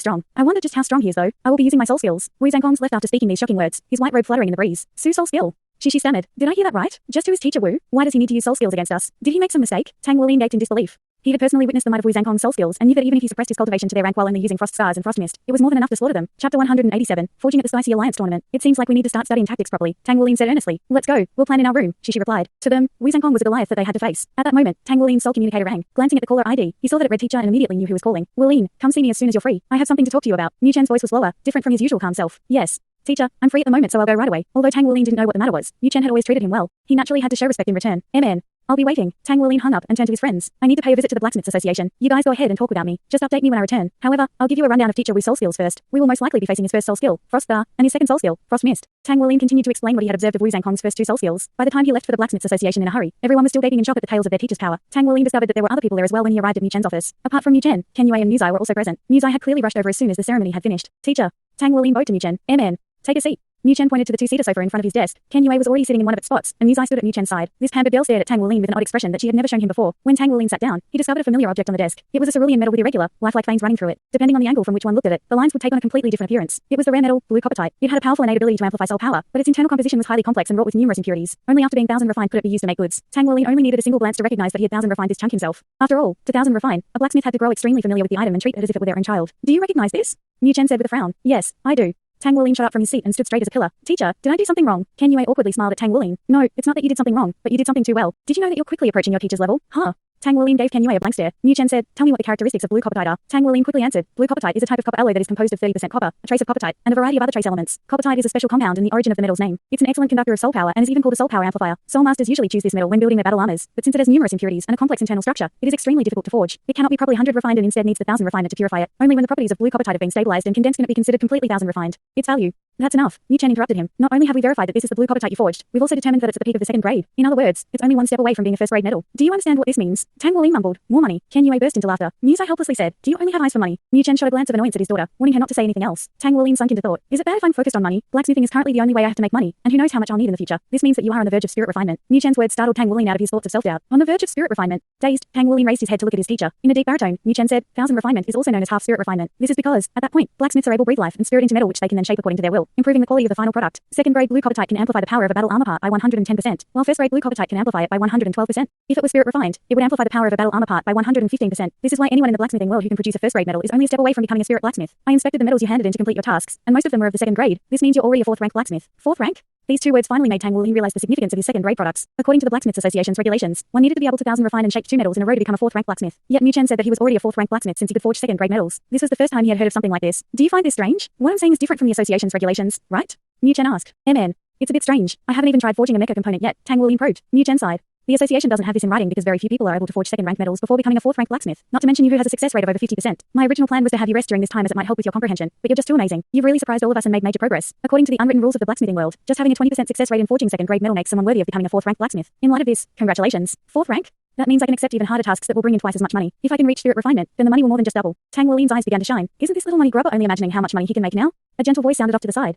strong. I wonder just how strong he is though. I will be using my soul skills. Wu Zhangkong's left after speaking these shocking words, his white robe fluttering in the breeze. Su soul skill. Shishi stammered. Did I hear that right? Just who is Teacher Wu? Why does he need to use soul skills against us? Did he make some mistake? Tang Wulin gaped in disbelief. He had personally witnessed the might of Wu Zhangkong's soul skills and knew that even if he suppressed his cultivation to their rank while only using frost scars and frost mist, it was more than enough to slaughter them. Chapter 187. Forging at the Spicy Alliance tournament. It seems like we need to start studying tactics properly. Tang Wulin said earnestly. Let's go. We'll plan in our room, Shishi replied. To them, Wu Zhangkong was a Goliath that they had to face. At that moment, Tang Wulin's soul communicator rang. Glancing at the caller ID, he saw that it read teacher and immediately knew who was calling. Wulin, come see me as soon as you're free. I have something to talk to you about. Mu Chen's voice was lower, different from his usual calm self. Yes. Teacher, I'm free at the moment so I'll go right away. Although Tang Wulin didn't know what the matter was, Mu Chen had always treated him well. He naturally had to show respect in return. MN. I'll be waiting. Tang Wulin hung up and turned to his friends. I need to pay a visit to the Blacksmiths Association. You guys go ahead and talk without me. Just update me when I return. However, I'll give you a rundown of Teacher Wu's soul skills first. We will most likely be facing his first soul skill, Frost Star, and his second soul skill, Frost Mist. Tang Wulin continued to explain what he had observed of Wu Zhangkong's first 2 soul skills. By the time he left for the Blacksmiths Association in a hurry, everyone was still gaping in shock at the tales of their teacher's power. Tang Wulin discovered that there were other people there as well when he arrived at Mu Chen's office. Apart from Mu Chen, Ken Yue and Mu Zai were also present. Mu Zai had clearly rushed over as soon as the ceremony had finished. Teacher. Tang Wulin bowed to Mu Chen. MN. Take a seat. Mu Chen pointed to the 2-seater sofa in front of his desk. Ken Yue was already sitting in one of its spots, and Mu Zai stood at Mu Chen's side. This pampered girl stared at Tang Wulin with an odd expression that she had never shown him before. When Tang Wulin sat down, he discovered a familiar object on the desk. It was a cerulean metal with irregular, lifelike veins running through it. Depending on the angle from which one looked at it, the lines would take on a completely different appearance. It was the rare metal, blue coppertite. It had a powerful innate ability to amplify soul power, but its internal composition was highly complex and wrought with numerous impurities. Only after being 1,000 refined could it be used to make goods. Tang Wulin only needed a single glance to recognize that he had 1,000 refined this chunk himself. After all, to 1,000 refine, a blacksmith had to grow extremely familiar with the item and treat it as if it were their own child. Do you recognize this? Mu Chen said with a frown. Yes, I do. Tang Wulin shot up from his seat and stood straight as a pillar. Teacher, did I do something wrong? Ken Yue awkwardly smiled at Tang Wulin. No, it's not that you did something wrong, but you did something too well. Did you know that you're quickly approaching your teacher's level? Huh? Tang Wulin gave Ken Yue a blank stare. Mu Chen said, tell me what the characteristics of blue coppertite are. Tang Wulin quickly answered, blue coppertite is a type of copper alloy that is composed of 30% copper, a trace of coppertite, and a variety of other trace elements. Coppertite is a special compound and the origin of the metal's name. It's an excellent conductor of soul power and is even called a soul power amplifier. Soul masters usually choose this metal when building their battle armors, but since it has numerous impurities and a complex internal structure, it is extremely difficult to forge. It cannot be properly 100 refined and instead needs the 1,000 refinement to purify it. Only when the properties of blue coppertite have been stabilized and condensed can it be considered completely 1,000 refined. Its value. That's enough. Mu Chen interrupted him. Not only have we verified that this is the blue coppertite you forged, we've also determined that it's the peak of the second grade. In other words, it's only one step away from being a first grade medal. Do you understand what this means? Tang Wuling mumbled. More money. Ken Yue burst into laughter. Mu Zai helplessly said, do you only have eyes for money? Mu Chen shot a glance of annoyance at his daughter, wanting her not to say anything else. Tang Wuling sunk into thought. Is it bad if I'm focused on money? Blacksmithing is currently the only way I have to make money, and who knows how much I'll need in the future. This means that you are on the verge of spirit refinement. Mu Chen's words startled Tang Wuling out of his thoughts of self-doubt. On the verge of spirit refinement. Dazed, Tang Wuling raised his head to look at his teacher. In a deep baritone, Mu Chen said, thousand refinement is also known as half spirit refinement. This is because, at that point, blacksmiths are able to breathe life and spirit into metal which they can then shape according to their will, improving the quality of the final product. Second grade blue coppertite can amplify the power of a battle armor part by 110%, while first grade blue coppertite can amplify it by 112%. If it was spirit refined, it would amplify the power of a battle armor part by 115%. This is why anyone in the blacksmithing world who can produce a first grade medal is only a step away from becoming a spirit blacksmith. I inspected the medals you handed in to complete your tasks, and most of them were of the second grade. This means you're already a fourth rank blacksmith. Fourth rank? These two words finally made Tang Wuling realize the significance of his second grade products. According to the Blacksmiths Association's regulations, one needed to be able to thousand refine and shape two medals in a row to become a fourth rank blacksmith. Yet Mu Chen said that he was already a fourth rank blacksmith since he could forge second grade medals. This was the first time he had heard of something like this. Do you find this strange? What I'm saying is different from the association's regulations, right? Mu Chen asked. It's a bit strange. I haven't even tried forging a mecha component yet. Tang Wuling probed. Mu Chen sighed. The association doesn't have this in writing because very few people are able to forge second-rank medals before becoming a fourth-rank blacksmith. Not to mention you who has a success rate of over 50%. My original plan was to have you rest during this time as it might help with your comprehension, but you're just too amazing. You've really surprised all of us and made major progress. According to the unwritten rules of the blacksmithing world, just having a 20% success rate in forging second-grade metal makes someone worthy of becoming a fourth-rank blacksmith. In light of this, congratulations. Fourth rank? That means I can accept even harder tasks that will bring in twice as much money. If I can reach spirit refinement, then the money will more than just double. Tang Wuling's eyes began to shine. Isn't this little money grubber only imagining how much money he can make now? A gentle voice sounded off to the side.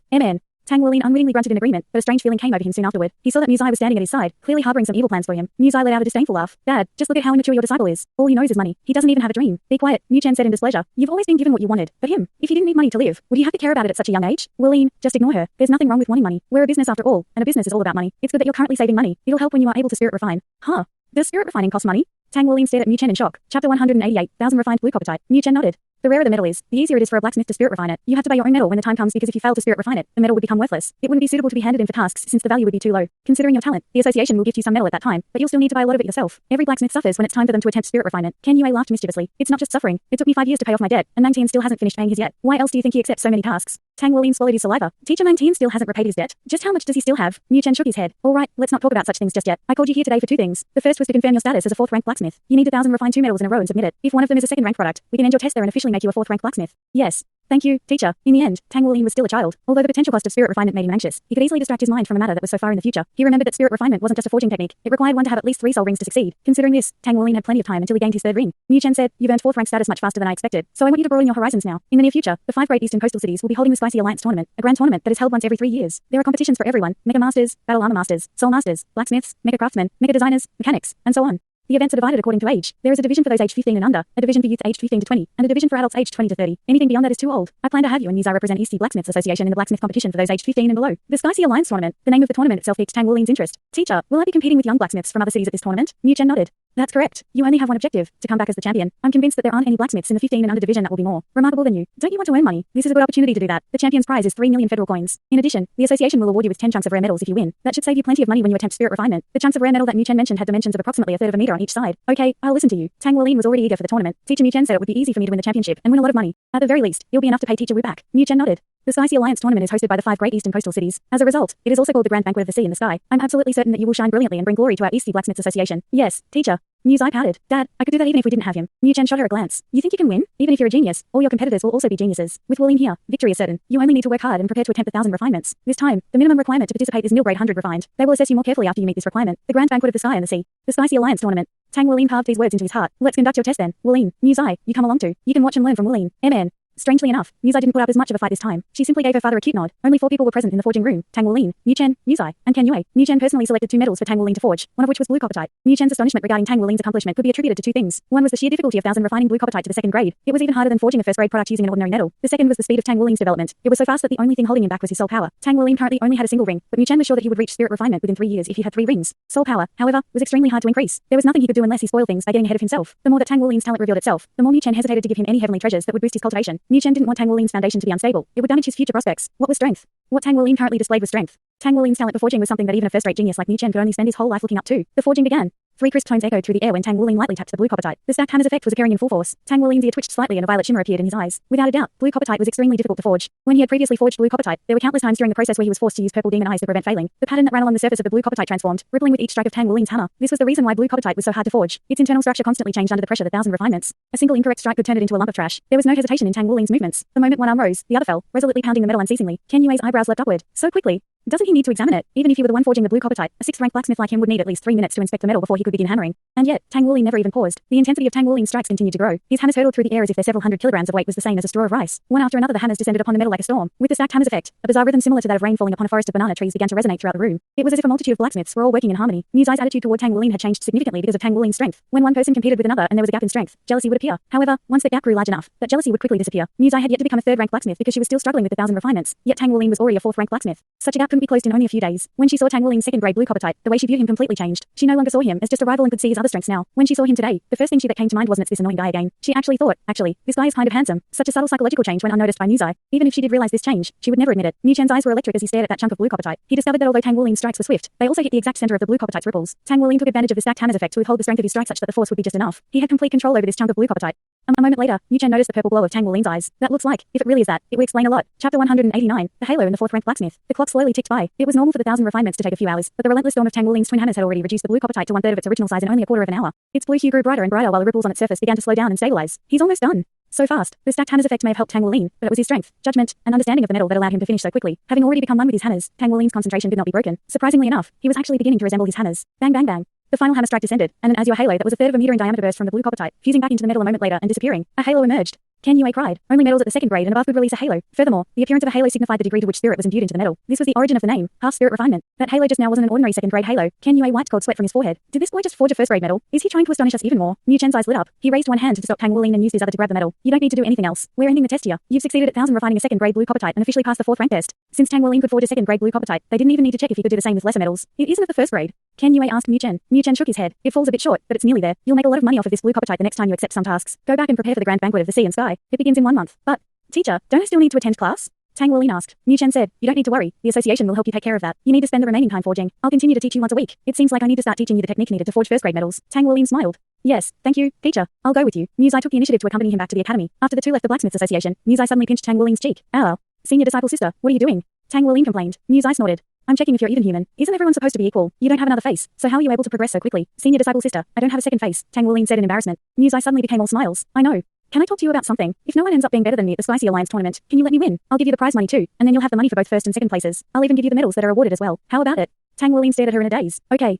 Tang Wuling unwittingly grunted in agreement, but a strange feeling came over him soon afterward. He saw that Mu Zai was standing at his side, clearly harboring some evil plans for him. Mu Zai let out a disdainful laugh. Dad, just look at how immature your disciple is. All he knows is money. He doesn't even have a dream. Be quiet, Mu Chen said in displeasure. You've always been given what you wanted. But him, if he didn't need money to live, would he have to care about it at such a young age? Wuling, just ignore her. There's nothing wrong with wanting money. We're a business after all, and a business is all about money. It's good that you're currently saving money. It'll help when you are able to spirit refine. Huh? Does spirit refining cost money? Tang Wuling stared at Mu Chen in shock. Chapter 188, 1000 refined blue coppertite. Mu Chen nodded. The rarer the metal is, the easier it is for a blacksmith to spirit refine it. You have to buy your own metal when the time comes because if you fail to spirit refine it, the metal would become worthless. It wouldn't be suitable to be handed in for tasks since the value would be too low. Considering your talent, the association will gift you some metal at that time, but you'll still need to buy a lot of it yourself. Every blacksmith suffers when it's time for them to attempt spirit refinement. Ken Yue laughed mischievously. It's not just suffering. It took me 5 years to pay off my debt, and Mang Tian still hasn't finished paying his yet. Why else do you think he accepts so many tasks? Tang Wuling swallowed his saliva. Teacher Mang Tian still hasn't repaid his debt. Just how much does he still have? Mu Chen shook his head. All right, let's not talk about such things just yet. I called you here today for two things. The first was to confirm your status as a fourth rank blacksmith. You need 1000 refine two medals in a row and submit it. If one of them is a second rank product, we can end your test there and officially make you a fourth rank blacksmith. Yes. Thank you, teacher. In the end, Tang Wuling was still a child. Although the potential cost of spirit refinement made him anxious, he could easily distract his mind from a matter that was so far in the future. He remembered that spirit refinement wasn't just a forging technique. It required one to have at least 3 soul rings to succeed. Considering this, Tang Wuling had plenty of time until he gained his third ring. Mu Chen said, you've earned fourth rank status much faster than I expected, so I want you to broaden your horizons now. In the near future, the 5 great eastern coastal cities will be holding the Spicy Alliance tournament, a grand tournament that is held once every 3 years. There are competitions for everyone: mecha masters, battle armor masters, soul masters, blacksmiths, mecha craftsmen, mecha designers, mechanics, and so on. The events are divided according to age. There is a division for those aged 15 and under, a division for youth aged 15 to 20, and a division for adults aged 20 to 30. Anything beyond that is too old. I plan to have you and Mu Zai represent East Sea Blacksmiths Association in the blacksmith competition for those aged 15 and below. The Spicy Alliance tournament. The name of the tournament itself piqued Tang Wuling's interest. Teacher, will I be competing with young blacksmiths from other cities at this tournament? Mu Chen nodded. That's correct. You only have one objective, to come back as the champion. I'm convinced that there aren't any blacksmiths in the 15 and under division that will be more remarkable than you. Don't you want to earn money? This is a good opportunity to do that. The champion's prize is 3 million federal coins. In addition, the association will award you with 10 chunks of rare metals if you win. That should save you plenty of money when you attempt spirit refinement. The chunks of rare metal that Mu Chen mentioned had dimensions of approximately a third of a meter on each side. Okay, I'll listen to you. Tang Wuling was already eager for the tournament. Teacher Mu Chen said it would be easy for me to win the championship and win a lot of money. At the very least, it'll be enough to pay Teacher Wu back. Mu Chen nodded. The Spicy Alliance tournament is hosted by the 5 great eastern coastal cities. As a result, it is also called the Grand Banquet of the Sea in the Sky. I'm absolutely certain that you will shine brilliantly and bring glory to our East Sea Blacksmiths Association. Yes, teacher. Mu Zai pouted. Dad, I could do that even if we didn't have him. Mu Chen shot her a glance. You think you can win? Even if you're a genius, all your competitors will also be geniuses. With Wuling here, victory is certain. You only need to work hard and prepare to attempt 1000 refinements. This time, the minimum requirement to participate is nil grade 100 refined. They will assess you more carefully after you meet this requirement. The Grand Banquet of the Sky and the Sea. The Spicy Alliance tournament. Tang Wuling carved these words into his heart. Let's conduct your test then. Wuling, Mu Zai, you come along too. You can watch and learn from Wuling. MN. Strangely enough, Mu Zai didn't put up as much of a fight this time. She simply gave her father a cute nod. Only 4 people were present in the forging room: Tang Wuling, Mu Chen, Mu Zai, and Ken Yue. Mu Chen personally selected 2 medals for Tang Wuling to forge, one of which was blue coppertite. Mu Chen's astonishment regarding Tang Wuling's accomplishment could be attributed to 2 things. One was the sheer difficulty of 1000 refining blue coppertite to the second grade. It was even harder than forging a first grade product using an ordinary metal. The second was the speed of Tang Wuling's development. It was so fast that the only thing holding him back was his soul power. Tang Wuling currently only had a single ring, but Mu Chen was sure that he would reach spirit refinement within 3 years if he had 3 rings. Soul power, however, was extremely hard to increase. There was nothing he could do unless he spoiled things by getting ahead of himself. The more that Tang Wuling's talent revealed itself, the more Mu Chen hesitated to give him any heavenly treasures that would boost his cultivation. Mu Chen didn't want Tang Wuling's foundation to be unstable. It would damage his future prospects. What was strength? What Tang Wuling currently displayed was strength. Tang Wuling's talent for forging was something that even a first-rate genius like Mu Chen could only spend his whole life looking up to. The forging began. Three crisp tones echoed through the air when Tang Wuling lightly tapped the blue coppertite. The stacked hammer's effect was appearing in full force. Tang Wuling's ear twitched slightly and a violet shimmer appeared in his eyes. Without a doubt, blue coppertite was extremely difficult to forge. When he had previously forged blue coppertite, there were countless times during the process where he was forced to use purple demon eyes to prevent failing. The pattern that ran along the surface of the blue coppertite transformed, rippling with each strike of Tang Wuling's hammer. This was the reason why blue coppertite was so hard to forge. Its internal structure constantly changed under the pressure of 1,000 refinements. A single incorrect strike could turn it into a lump of trash. There was no hesitation in Tang Wuling's movements. The moment one arm rose, the other fell, resolutely pounding the metal unceasingly. Ken Yue's eyebrows leapt upward. So quickly. Doesn't he need to examine it? Even if he were the one forging the blue coppertite, a 6th-rank blacksmith like him would need at least 3 minutes to inspect the metal before he could begin hammering. And yet, Tang Wuling never even paused. The intensity of Tang Wuling's strikes continued to grow. His hammers hurtled through the air as if their several hundred kilograms of weight was the same as a straw of rice. One after another the hammers descended upon the metal like a storm. With the stacked hammers effect, a bizarre rhythm similar to that of rain falling upon a forest of banana trees began to resonate throughout the room. It was as if a multitude of blacksmiths were all working in harmony. Mu's attitude toward Tang Wuling had changed significantly because of Tang Wuling's strength. When one person competed with another and there was a gap in strength, jealousy would appear. However, once that gap grew large enough, that jealousy would quickly disappear. Mu's had yet to become a 3rd-rank blacksmith because she was still struggling with the 1,000 refinements. Yet Tang Wuling was already a 4th-rank blacksmith. Such a gap couldn't be closed in only a few days. When she saw Tang Wuling's second-grade blue coppertite, the way she viewed him completely changed. She no longer saw him as just a rival and could see his other strengths now. When she saw him today, the first thing that came to mind wasn't it's this annoying guy again. She actually thought, this guy is kind of handsome. Such a subtle psychological change went unnoticed by Mu's eye. Even if she did realize this change, she would never admit it. Mu Chen's eyes were electric as he stared at that chunk of blue coppertite. He discovered that although Tang Wuling's strikes were swift, they also hit the exact center of the blue coppertite's ripples. Tang Wuling took advantage of the stacked hammer's effect to withhold the strength of his strike such that the force would be just enough. He had complete control over this chunk of blue coppertite. A moment later, Mu Chen noticed the purple glow of Tang Wuling's eyes. That looks like, if it really is that, it would explain a lot. Chapter 189, The Halo and the 4th-rank blacksmith. The clock slowly ticked by. It was normal for the 1,000 refinements to take a few hours, but the relentless storm of Tang Wuling's twin hammers had already reduced the blue coppertite to 1/3 of its original size in only a quarter of an hour. Its blue hue grew brighter and brighter while the ripples on its surface began to slow down and stabilize. He's almost done. So fast. The stacked hammer's effect may have helped Tang Wuling, but it was his strength, judgment, and understanding of the metal that allowed him to finish so quickly. Having already become one with his hammers, Tang Wuling's concentration could not be broken. Surprisingly enough, he was actually beginning to resemble his hammers. Bang bang bang. The final hammer strike descended, and an azure halo that was 1/3 of a meter in diameter burst from the blue coppertite, fusing back into the metal a moment later and disappearing. A halo emerged. Ken Yue cried. Only metals at the 2nd grade and above could release a halo. Furthermore, the appearance of a halo signified the degree to which spirit was imbued into the metal. This was the origin of the name, half-spirit refinement. That halo just now wasn't an ordinary 2nd-grade halo. Ken Yue wiped cold sweat from his forehead. Did this boy just forge a 1st-grade metal? Is he trying to astonish us even more? Mu Chen's eyes lit up. He raised one hand to stop Tang Wuling and used his other to grab the metal. You don't need to do anything else. We're ending the test here. You've succeeded at 1,000 refining a 2nd-grade blue coppertite and officially passed the 4th-rank test. Since Tang Wuling could forge a 2nd-grade blue coppertite, they didn't even need to check if he could do the same with lesser metals. It isn't of the 1st grade. Ken Yue asked Mu Chen. Mu Chen shook his head. It falls a bit short, but it's nearly there. You'll make a lot of money off of this blue coppertite the next time you accept some tasks. Go back and prepare for the grand banquet of the sea and sky. It begins in 1 month. But, teacher, don't I still need to attend class? Tang Wuling asked. Mu Chen said, you don't need to worry. The association will help you take care of that. You need to spend the remaining time forging. I'll continue to teach you once a week. It seems like I need to start teaching you the technique needed to forge 1st-grade metals. Tang Wuling smiled. Yes, thank you, teacher. I'll go with you. Mu's eye took the initiative to accompany him back to the academy. After the two left the Blacksmiths Association, Mu's eye suddenly pinched Tang Wuling's cheek. Ow. Senior disciple sister, what are you doing? Tang Wuling complained. Mu's eye snorted. I'm checking if you're even human. Isn't everyone supposed to be equal? You don't have another face, so how are you able to progress so quickly? Senior disciple sister, I don't have a 2nd face, Tang Wuling said in embarrassment. Mu's eye suddenly became all smiles. I know. Can I talk to you about something? If no one ends up being better than me at the Sky Sea Alliance tournament, can you let me win? I'll give you the prize money too, and then you'll have the money for both 1st and 2nd places. I'll even give you the medals that are awarded as well. How about it? Tang Wuling stared at her in a daze. Okay.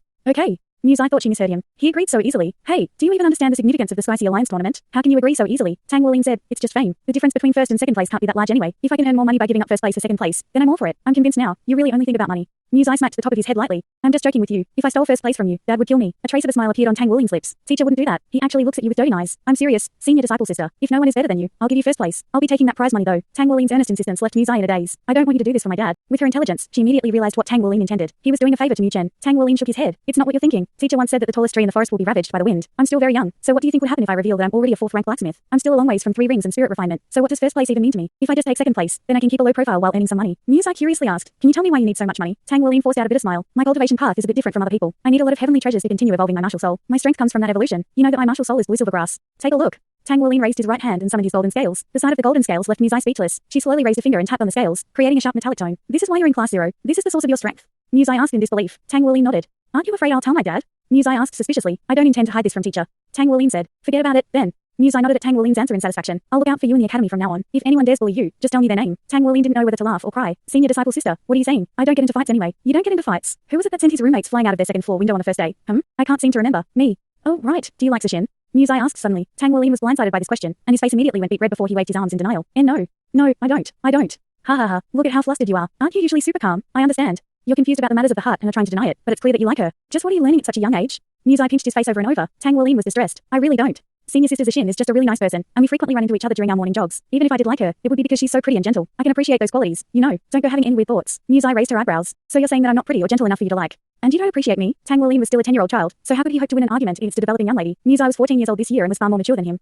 Mu's eye thought she misheard him. He agreed so easily. Hey, do you even understand the significance of the Sky Sea Alliance tournament? How can you agree so easily? Tang Wuling said, it's just fame. The difference between 1st and 2nd place can't be that large anyway. If I can earn more money by giving up 1st place or 2nd place, then I'm all for it. I'm convinced now. You really only think about money. Mu's eye smacked the top of his head lightly. I'm just joking with you. If I stole 1st place from you, Dad would kill me. A trace of a smile appeared on Tang Wuling's lips. Teacher wouldn't do that. He actually looks at you with doting eyes. I'm serious. Senior disciple sister. If no one is better than you, I'll give you 1st place. I'll be taking that prize money though. Tang Wuling's earnest insistence left Mu's eye in a daze. I don't want you to do this for my dad. With her intelligence, she immediately realized what Tang Wuling intended. He was doing a favor to Mu Chen. Tang Wuling shook his head. It's not what you're thinking. Teacher once said that the tallest tree in the forest will be ravaged by the wind. I'm still very young. So what do you think would happen if I reveal that I'm already a 4th-rank blacksmith? I'm still a long ways from 3 rings and spirit refinement. So what does 1st place even mean to me? If I just take 2nd place, then I can keep a low profile while earning some money. Mu's eye curiously asked, can you tell me why you need so much money? Tang Wuling forced out a bitter smile. My cultivation path is a bit different from other people. I need a lot of heavenly treasures to continue evolving my martial soul. My strength comes from that evolution. You know that my martial soul is blue silver grass. Take a look. Tang Wuling raised his right hand and summoned his golden scales. The sight of the golden scales left Mu's eye speechless. She slowly raised a finger and tapped on the scales, creating a sharp metallic tone. This is why you're in class 0. This is the source of your strength. Mu's eye asked in disbelief. Tang Wuling nodded. Aren't you afraid I'll tell my dad? Mu's eye asked suspiciously. I don't intend to hide this from teacher. Tang Wuling said. Forget about it, then. Mu's eye nodded at Tang Wuling's answer in satisfaction. I'll look out for you in the academy from now on. If anyone dares bully you, just tell me their name. Tang Wuling didn't know whether to laugh or cry. Senior disciple sister, what are you saying? I don't get into fights anyway. You don't get into fights. Who was it that sent his roommates flying out of their 2nd floor window on the 1st day? I can't seem to remember. Me. Oh, right. Do you like Sashin? Mu's eye asked suddenly. Tang Wuling was blindsided by this question, and his face immediately went beet red before he waved his arms in denial. No. No, I don't. Ha ha ha. Look at how flustered you are. Aren't you usually super calm? I understand. You're confused about the matters of the heart and are trying to deny it, but it's clear that you like her. Just what are you learning at such a young age? Mu's eye pinched his face over and over. Tang Wuling was distressed. I really don't. Senior sister Zishin is just a really nice person, and we frequently run into each other during our morning jogs. Even if I did like her, it would be because she's so pretty and gentle. I can appreciate those qualities. You know, don't go having any weird thoughts. Mu's eye raised her eyebrows. So you're saying that I'm not pretty or gentle enough for you to like? And you don't appreciate me? Tang Wuling was still a 10-year-old child, so how could he hope to win an argument against a developing young lady? Mu's eye was 14 years old this year and was far more mature than him.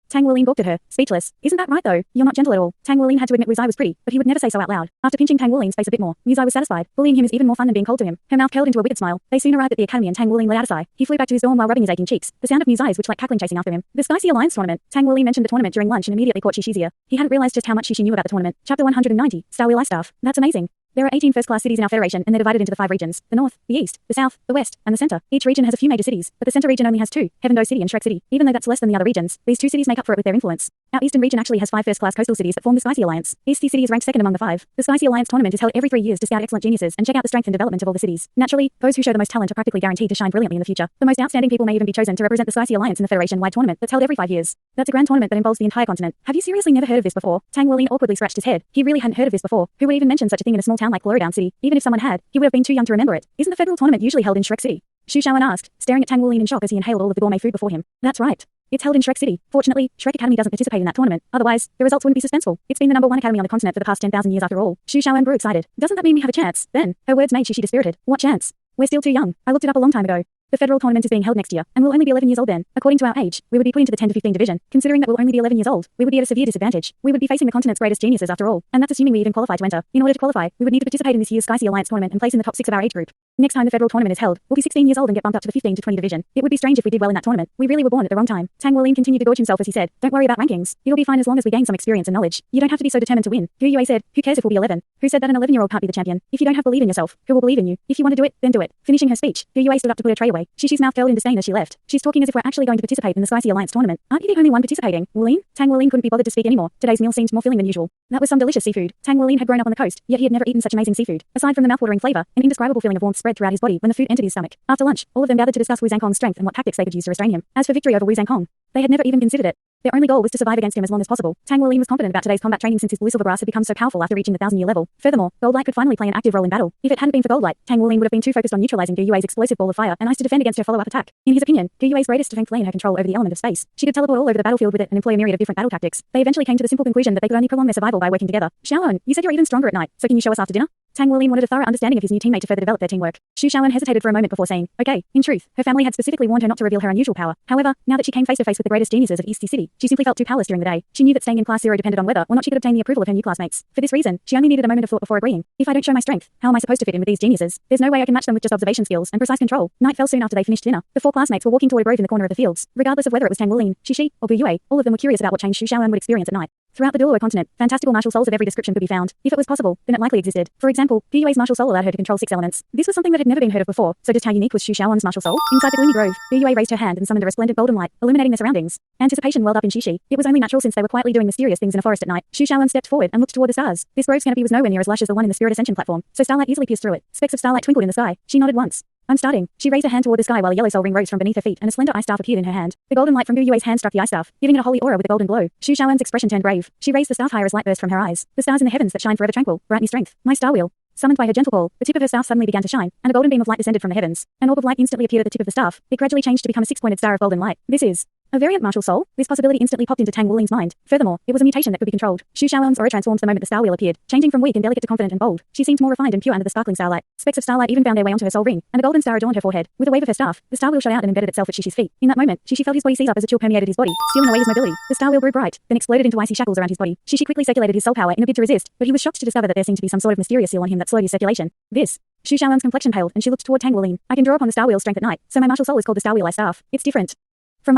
Tang Wuling balked at her, speechless. Isn't that right though? You're not gentle at all. Tang Wuling had to admit Wu Zai was pretty, but he would never say so out loud. After pinching Tang Wuling's face a bit more, Wu Zai was satisfied. Bullying him is even more fun than being cold to him. Her mouth curled into a wicked smile. They soon arrived at the academy and Tang Wuling let out a sigh. He flew back to his dorm while rubbing his aching cheeks. The sound of Wu Zai's which like cackling chasing after him. The Sky Alliance tournament. Tang Wuling mentioned the tournament during lunch and immediately caught Shishi's ear. He hadn't realized just how much Shishi knew about the tournament. Chapter 190, Star Wheel Ice Staff. That's amazing. There are 18 first-class cities in our federation, and they're divided into the 5 regions: the north, the east, the south, the west, and the center. Each region has a few major cities, but the center region only has 2, Heaven Dou City and Shrek City. Even though that's less than the other regions, these 2 cities make up for it with their influence. Our eastern region actually has 5 first-class coastal cities that form the Sky Alliance. East Sea City is ranked second among the 5. The Sky Alliance tournament is held every 3 years to scout excellent geniuses and check out the strength and development of all the cities. Naturally, those who show the most talent are practically guaranteed to shine brilliantly in the future. The most outstanding people may even be chosen to represent the Sky Alliance in the federation-wide tournament that's held every 5 years. That's a grand tournament that involves the entire continent. Have you seriously never heard of this before? Tang Wuling awkwardly scratched his head. He really hadn't heard of this before. Who would even mention such a thing in a small town like Gloridown City? Even if someone had, he would have been too young to remember it. Isn't the federal tournament usually held in Shrek City? Xu Shaoan asked, staring at Tang Wuling in shock as he inhaled all of the gourmet food before him. That's right. It's held in Shrek City. Fortunately, Shrek Academy doesn't participate in that tournament. Otherwise, the results wouldn't be suspenseful. It's been the number 1 academy on the continent for the past 10,000 years after all. Xu Shaoan grew excited. Doesn't that mean we have a chance? Then, her words made Shishi dispirited. What chance? We're still too young. I looked it up a long time ago. The federal tournament is being held next year, and we'll only be 11 years old then. According to our age, we would be put into the 10 to 15 division. Considering that we'll only be 11 years old, we would be at a severe disadvantage. We would be facing the continent's greatest geniuses after all, and that's assuming we even qualify to enter. In order to qualify, we would need to participate in this year's Sky Alliance tournament and place in the top 6 of our age group. Next time the federal tournament is held, we'll be 16 years old and get bumped up to the 15 to 20 division. It would be strange if we did well in that tournament. We really were born at the wrong time. Tang Wuling continued to gorge himself as he said, "Don't worry about rankings. It'll be fine as long as we gain some experience and knowledge. You don't have to be so determined to win." Gu Yue said, "Who cares if we'll be 11? Who said that an 11-year-old can't be the champion? If you don't have belief in yourself, who will believe in you? If you want to do it, then do it." Finishing her speech, Gu Yue stood up to put her tray away. Shishi's mouth curled in disdain as she left. She's talking as if we're actually going to participate in the Sky Alliance tournament. Aren't you the only one participating? Wuling? Tang Wuling couldn't be bothered to speak anymore. Today's meal seemed more filling than usual. That was some delicious seafood. Tang Wuling had grown up on the coast, yet he had never eaten such amazing seafood. Aside from the mouthwatering flavor, an indescribable feeling of warmth spread throughout his body when the food entered his stomach. After lunch, all of them gathered to discuss Wu Zhangkong's strength and what tactics they could use to restrain him. As for victory over Wu Zhangkong, they had never even considered it. Their only goal was to survive against him as long as possible. Tang Wuling was confident about today's combat training since his blue silvergrass had become so powerful after reaching the 1,000-year level. Furthermore, Goldlight could finally play an active role in battle. If it hadn't been for Goldlight, Tang Wuling would have been too focused on neutralizing Gu Yue's explosive ball of fire and ice to defend against her follow-up attack. In his opinion, Gu Yue's greatest strength lay in her control over the element of space. She could teleport all over the battlefield with it and employ a myriad of different battle tactics. They eventually came to the simple conclusion that they could only prolong their survival by working together. Xiaoan, you said you're even stronger at night, so can you show us after dinner? Tang Wuling wanted a thorough understanding of his new teammate to further develop their teamwork. Xu Shaoan hesitated for a moment before saying, "Okay." In truth, her family had specifically warned her not to reveal her unusual power. However, now that she came face to face with the greatest geniuses of East Sea City, she simply felt too powerless during the day. She knew that staying in class 0 depended on whether or not she could obtain the approval of her new classmates. For this reason, she only needed a moment of thought before agreeing. If I don't show my strength, how am I supposed to fit in with these geniuses? There's no way I can match them with just observation skills and precise control. Night fell soon after they finished dinner. The 4 classmates were walking toward a grove in the corner of the fields. Regardless of whether it was Tang Wuling, Shishi, or Gu Yue, all of them were curious about what change Xu Shaoan would experience at night. Throughout the Douluo continent, fantastical martial souls of every description could be found. If it was possible, then it likely existed. For example, Gu Yue's martial soul allowed her to control 6 elements. This was something that had never been heard of before. So just how unique was Xu Shaoan's martial soul? Inside the gloomy grove, Gu Yue raised her hand and summoned a resplendent golden light, illuminating the surroundings. Anticipation welled up in Shishi. It was only natural since they were quietly doing mysterious things in a forest at night. Xu Shaoan stepped forward and looked toward the stars. This grove's canopy was nowhere near as lush as the one in the Spirit Ascension platform, so starlight easily pierced through it. Specks of starlight twinkled in the sky. She nodded once. "I'm starting." She raised her hand toward the sky while a yellow soul ring rose from beneath her feet and a slender ice staff appeared in her hand. The golden light from Gu Yue's hand struck the ice staff, giving it a holy aura with a golden glow. Xu Shaoan's expression turned grave. She raised the staff higher as light burst from her eyes. The stars in the heavens that shine forever tranquil, bright me strength. My star wheel. Summoned by her gentle call, the tip of her staff suddenly began to shine, and a golden beam of light descended from the heavens. An orb of light instantly appeared at the tip of the staff. It gradually changed to become a 6-pointed star of golden light. This is a variant martial soul. This possibility instantly popped into Tang Wuling's mind. Furthermore, it was a mutation that could be controlled. Xu Shaoan's aura transformed the moment the star wheel appeared, changing from weak and delicate to confident and bold. She seemed more refined and pure under the sparkling starlight. Specks of starlight even found their way onto her soul ring, and a golden star adorned her forehead. With a wave of her staff, the star wheel shot out and embedded itself at Shishi's feet. In that moment, Shishi felt his body seize up as a chill permeated his body, stealing away his mobility. The star wheel grew bright, then exploded into icy shackles around his body. Shishi quickly circulated his soul power in a bid to resist, but he was shocked to discover that there seemed to be some sort of mysterious seal on him that slowed his circulation. Xu Shaoan's complexion paled, and she looked toward Tang Wuling. "I can draw upon the Star Wheel's strength at night, so my martial soul is called the Star Wheel Ice Staff. It's different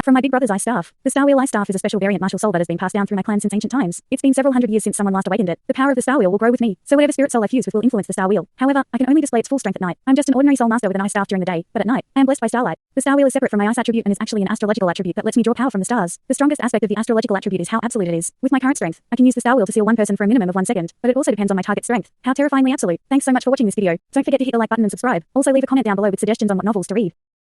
from my big brother's Ice Staff. The Star Wheel Ice Staff is a special variant martial soul that has been passed down through my clan since ancient times. It's been several hundred years since someone last awakened it. The power of the Star Wheel will grow with me, so whatever spirit soul I fuse with will influence the Star Wheel. However, I can only display its full strength at night. I'm just an ordinary soul master with an ice staff during the day, but at night, I am blessed by starlight. The Star Wheel is separate from my ice attribute and is actually an astrological attribute that lets me draw power from the stars. The strongest aspect of the astrological attribute is how absolute it is. With my current strength, I can use the Star Wheel to seal one person for a minimum of 1 second, but it also depends on my target strength. How terrifyingly absolute. Thanks so much for watching this video. Don't forget to hit the like button and subscribe. Also leave a comment down below with suggestions on what novels to read.